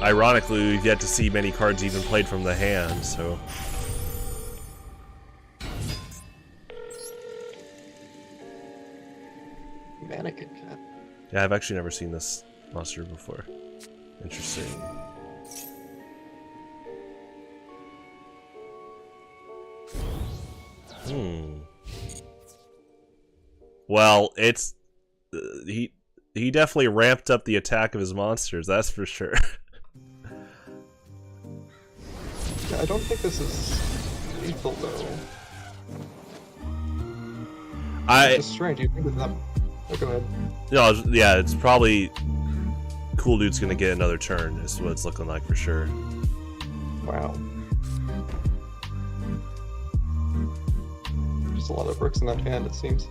ironically, we've yet to see many cards even played from the hand, so. Mannequin cat. Yeah, I've actually never seen this monster before. Interesting. Well, it's he definitely ramped up the attack of his monsters, that's for sure. Yeah, I don't think this is lethal though. It's strange. You think that? Oh, go ahead. No, yeah, it's probably Cool Dude's gonna get another turn. Is what it's looking like for sure. Wow. Just a lot of bricks in that hand, it seems.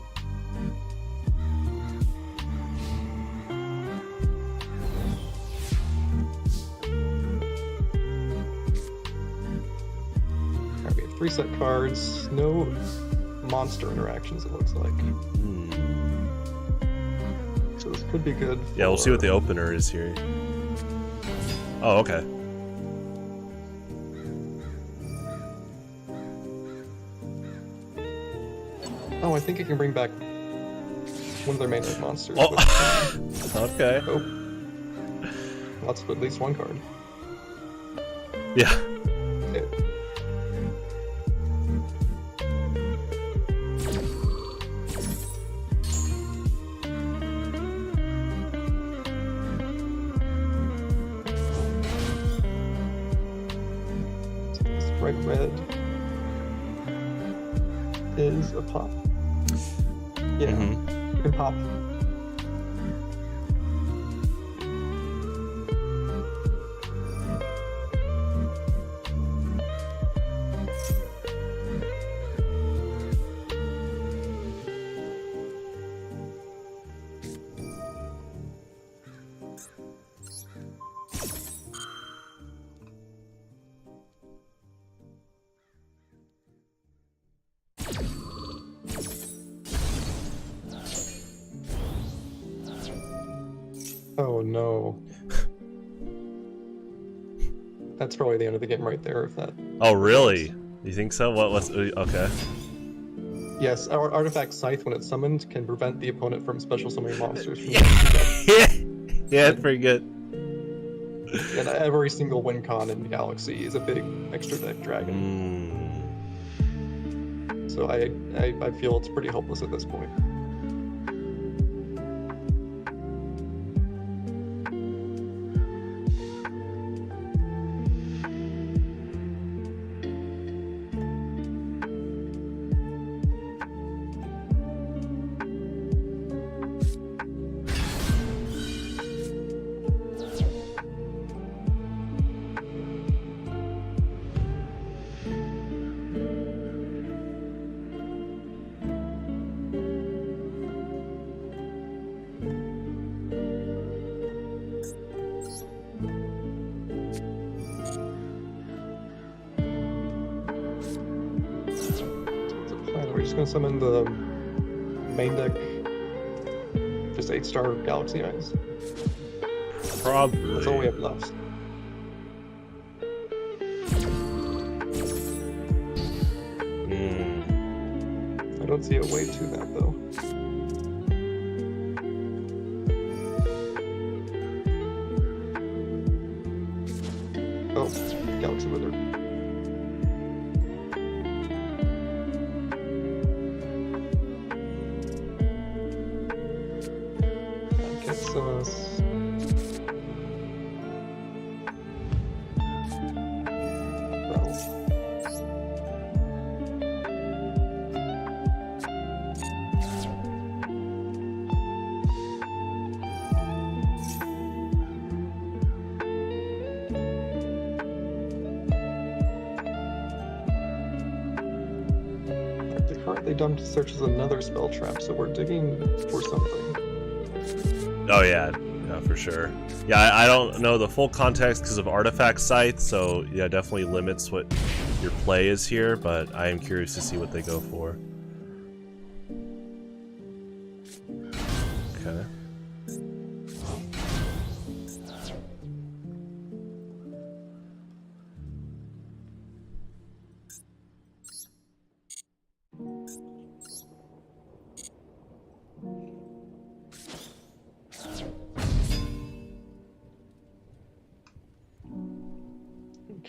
Reset cards, no monster interactions, it looks like. So this could be good. Yeah, we'll see what the opener is here. Oh, okay. Oh, I think it can bring back one of their main monsters. Oh. Okay. Oh. That's at least one card. Yeah. Okay. So this bright red is a pop. Yeah, you can pop. Oh no. That's probably the end of the game right there if that... Oh, really? You think so? What's... Okay. Yes, our artifact Scythe, when it's summoned, can prevent the opponent from special summoning monsters from Yeah, it's pretty good. And every single win con in the galaxy is a big extra deck dragon. So I feel it's pretty hopeless at this point. We're just gonna summon the main deck, just 8-star Galaxy Eyes. Probably. That's all we have left. I don't see a way to that though. Oh, Galaxy Wither. Currently dumped searches another spell trap, so we're digging for something. Oh yeah, for sure. Yeah, I don't know the full context because of artifact Scythe, so yeah, definitely limits what your play is here, but I am curious to see what they go for. Okay.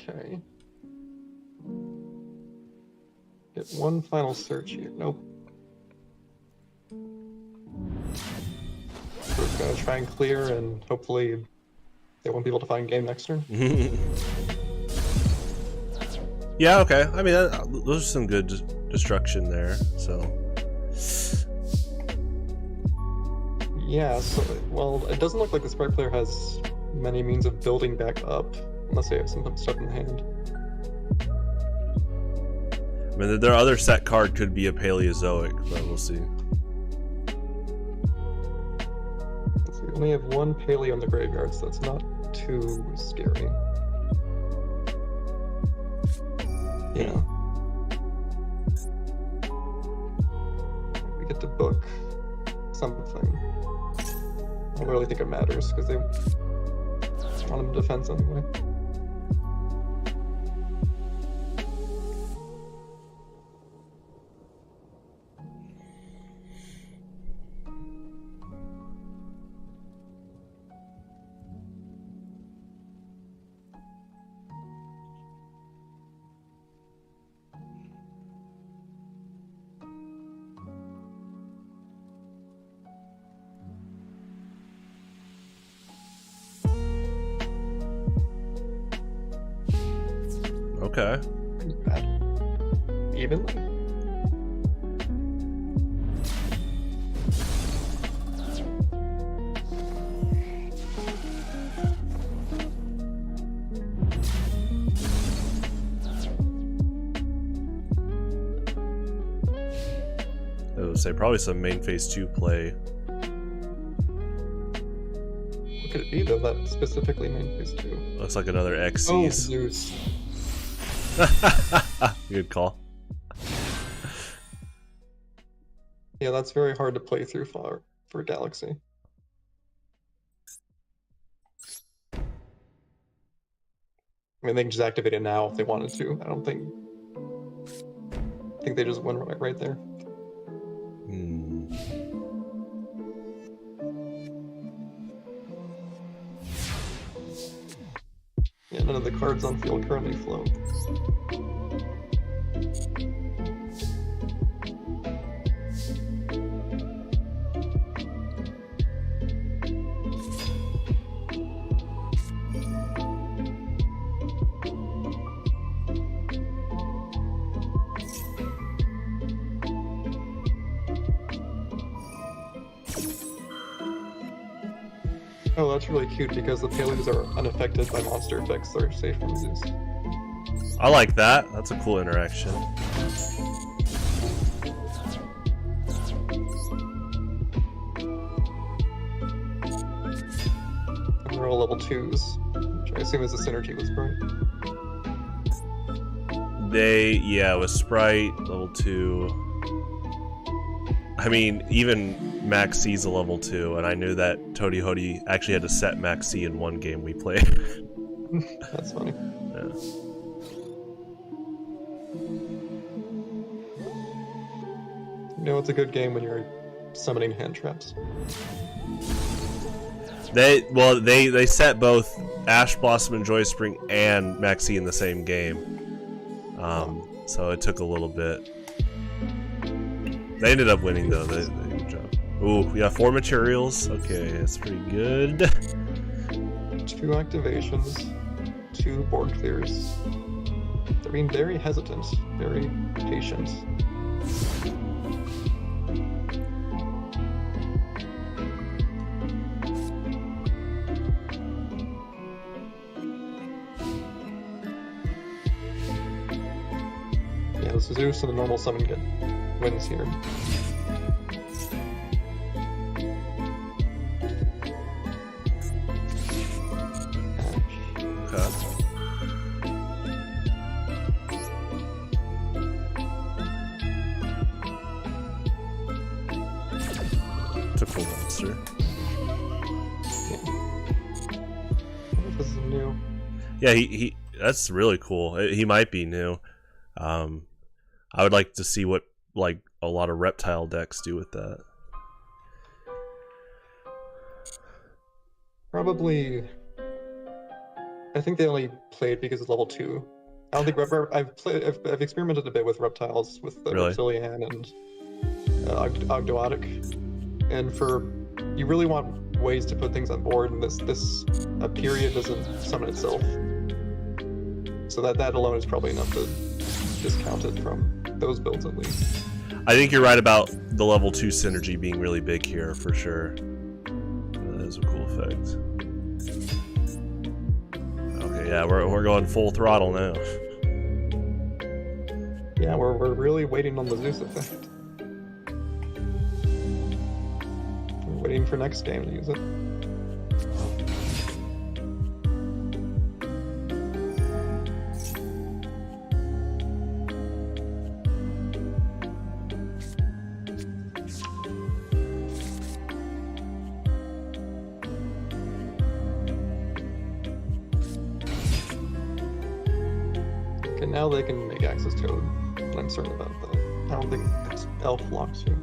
Okay. Get one final search here. Nope. We're gonna try and clear, and hopefully they won't be able to find game next turn. Yeah, okay. I mean, those are some good destruction there, so... Yeah, so, well, it doesn't look like the Sprite player has many means of building back up, unless they have some stuff in hand. I mean, their other set card could be a Paleozoic, but we'll see. Let's see, we only have one Paleo in the graveyard, so that's not too scary. Yeah. to book something. I don't really think it matters because they want him to defense anyway. Okay. Pretty bad. Evenly? I would say probably some main phase 2 play. What could it be though? That specifically main phase 2. Looks like another Oh, Xyz. Zeus. Good call. Yeah, that's very hard to play through for Galaxy. I mean, they can just activate it now if they wanted to. I think they just win right there. Yeah, none of the cards on field currently flow. Oh, that's really cute because the Palus are unaffected by monster effects. They're safe from Zeus. I like that. That's a cool interaction. And they're all level 2s, which I assume is a synergy with Sprite. Yeah, with Sprite, level 2. I mean, even Max C's a level 2, and I knew that Toady Hody actually had to set Max C in one game we played. That's funny. Yeah. You know, it's a good game when you're summoning hand traps. They set both Ash Blossom and Joy Spring and Max C in the same game. So it took a little bit. They ended up winning though. They did a good job. Ooh, we got 4 materials. Okay, that's pretty good. 2 activations, 2 board clears. They're being very hesitant, very patient. Yeah, the Zeus and the normal summon get wins here. It's a cool monster. Yeah. I wonder if this is new. Yeah, he that's really cool. He might be new. I would like to see what like a lot of reptile decks do with that. Probably. I think they only played because it's level 2. I don't think I've experimented a bit with reptiles with the Really? Reptilian and Ogdoadic, and you really want ways to put things on board, and this period doesn't summon itself, so that alone is probably enough to discount it from those builds at least. I think you're right about the level 2 synergy being really big here for sure. That is a cool effect. Okay, yeah, we're going full throttle now. Yeah, we're really waiting on the Zeus effect. We're waiting for next game to use it. Okay, now they can make access Toad. I'm certain about that. I don't think it's Elf locks you.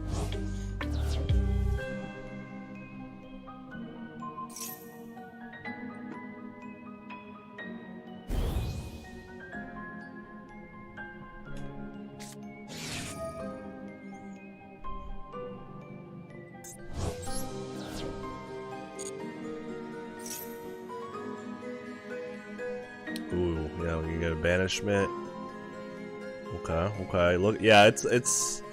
Ooh, yeah, we can get a banishment. Okay, okay. Look, yeah, it's. Looks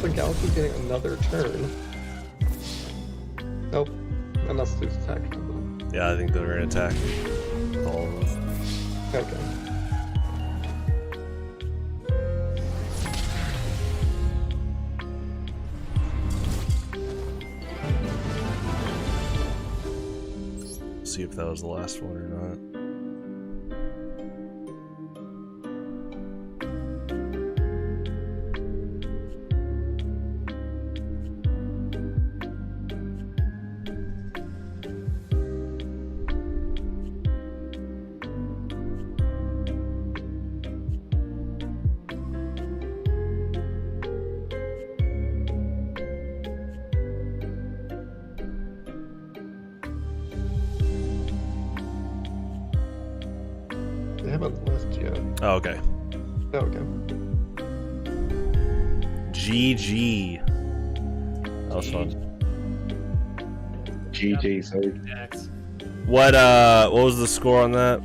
like Galaxy's getting another turn. Nope. Unless there's attack. Yeah, I think they're gonna attack all of us. Okay. See if that was the last one or not. They haven't left yet. Oh, okay. Oh, okay. GG. That was fun. GG, so Decks. What was the score on that?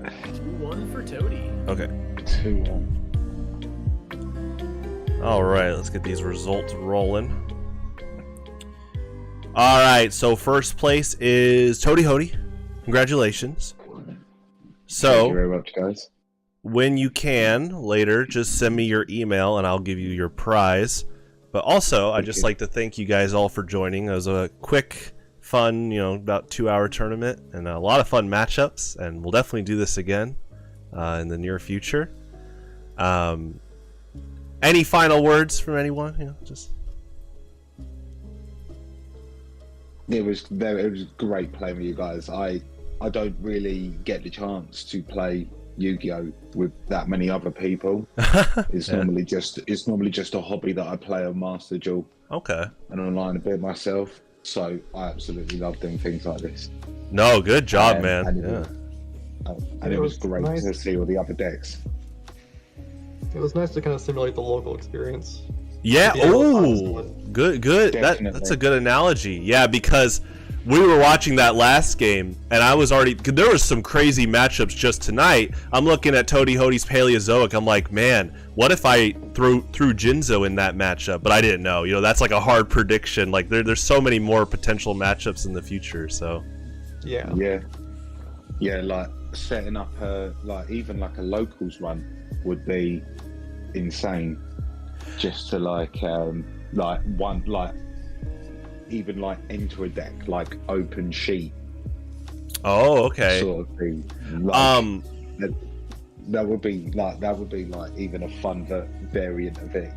2-1 for Toady. Okay. 2-1. All right, let's get these results rolling. All right, so first place is Toady Hody. Congratulations. So, Thank you very much, guys. when you can later, just send me your email and I'll give you your prize. But also, I'd just like to thank you guys all for joining. It was a quick, fun, about 2-hour tournament and a lot of fun matchups. And we'll definitely do this again in the near future. Any final words from anyone? It was great playing with you guys. I don't really get the chance to play Yu-Gi-Oh with that many other people. It's normally just a hobby that I play on Master Duel. Okay. And online a bit myself. So I absolutely love doing things like this. No, good job, man. And it was great to see all the other decks. It was nice to kind of simulate the local experience. Yeah. To be able to Oh, find good. That's a good analogy. Yeah, because we were watching that last game, and I was already. There was some crazy matchups just tonight. I'm looking at Toady Hody's Paleozoic. I'm like, man, what if I threw Jinzo in that matchup? But I didn't know. That's like a hard prediction. Like there's so many more potential matchups in the future. So. Yeah. Yeah. Like setting up even a locals run would be insane. Just to even enter a deck open sheet. Oh, okay. Sort of thing. That would be even a fun variant of it,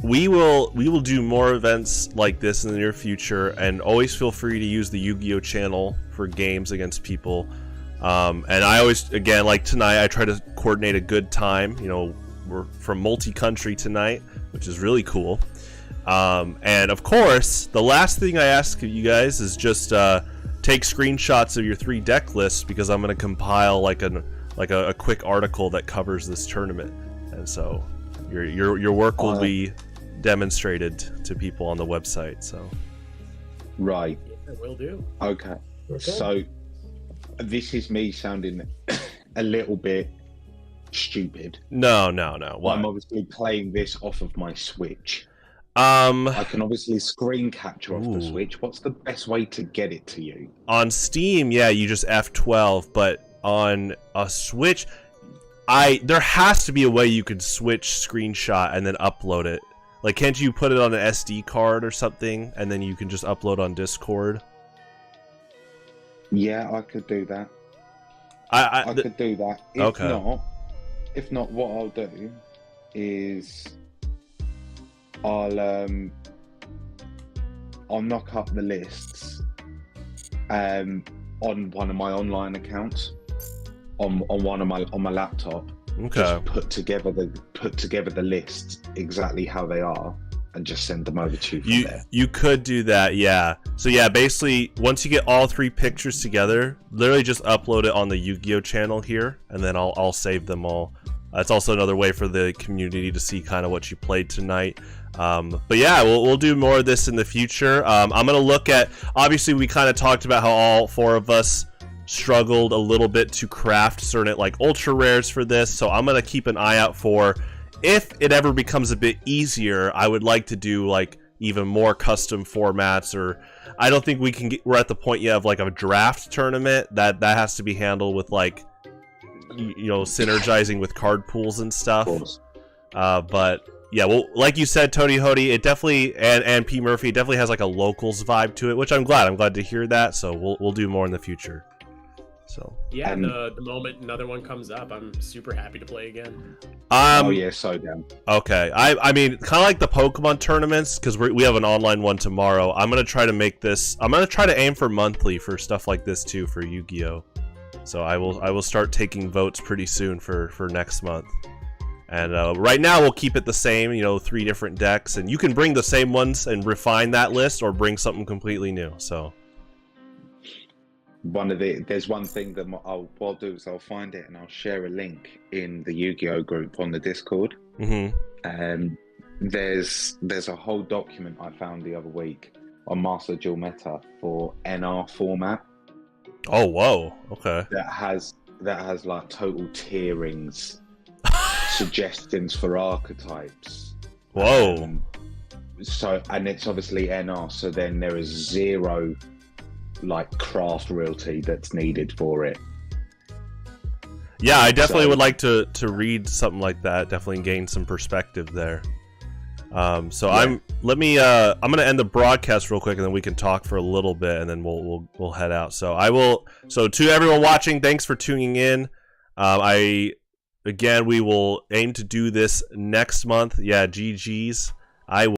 We will do more events like this in the near future, and always feel free to use the Yu-Gi-Oh channel for games against people. And I always, again, like tonight, I try to coordinate a good time. We're from multi-country tonight, which is really cool. And of course, the last thing I ask of you guys is just take screenshots of your 3 deck lists, because I'm going to compile a quick article that covers this tournament, and so your work will be demonstrated to people on the website. So right, Yeah, will do. okay. So this is me sounding a little bit stupid. No. Why? I'm obviously playing this off of my Switch. I I can obviously screen capture off the Switch. What's the best way to get it to you? On Steam, yeah, you just F12, but on a Switch, there has to be a way you could switch screenshot and then upload it. Like, can't you put it on an SD card or something, and then you can just upload on Discord? Yeah, I could do that. I could do that. If not, what I'll do is I'll knock up the lists on one of my online accounts on my laptop. Okay. Just put together the lists exactly how they are and just send them over to you from there. You could do that, yeah. So yeah, basically once you get all 3 pictures together, literally just upload it on the Yu-Gi-Oh channel here, and then I'll save them all. It's also another way for the community to see kind of what you played tonight. But yeah, we'll do more of this in the future. I'm gonna look at, obviously we kind of talked about how all 4 of us struggled a little bit to craft certain like ultra rares for this, so I'm gonna keep an eye out for, if it ever becomes a bit easier, I would like to do like even more custom formats, or I don't think we're at the point yet of like a draft tournament. That has to be handled with like, you know, synergizing with card pools and stuff. But yeah, well, like you said, Tony Hody, it definitely, and P Murphy, it definitely has like a locals vibe to it, which I'm glad to hear that. So we'll do more in the future. So yeah, the moment another one comes up, I'm super happy to play again. Oh yeah, so down. Okay, I mean, kind of like the Pokemon tournaments, because we have an online one tomorrow. I'm gonna try to make this. I'm gonna try to aim for monthly for stuff like this too for Yu-Gi-Oh. So I will start taking votes pretty soon for next month. And right now we'll keep it the same, you know, 3 different decks, and you can bring the same ones and refine that list, or bring something completely new. So. There's one thing that what I'll do is I'll find it and I'll share a link in the Yu-Gi-Oh group on the Discord. Mm-hmm. There's a whole document I found the other week on Master Duel Meta for NR format. Oh whoa! Okay. That has like total tierings, suggestions for archetypes. Whoa. So, and it's obviously NR, so then there is 0 like craft realty that's needed for it. Yeah, I definitely would like to read something like that. Definitely gain some perspective there. So yeah. I'm gonna end the broadcast real quick, and then we can talk for a little bit, and then we'll head out. So to everyone watching, thanks for tuning in. We will aim to do this next month. Yeah, GG's. I will.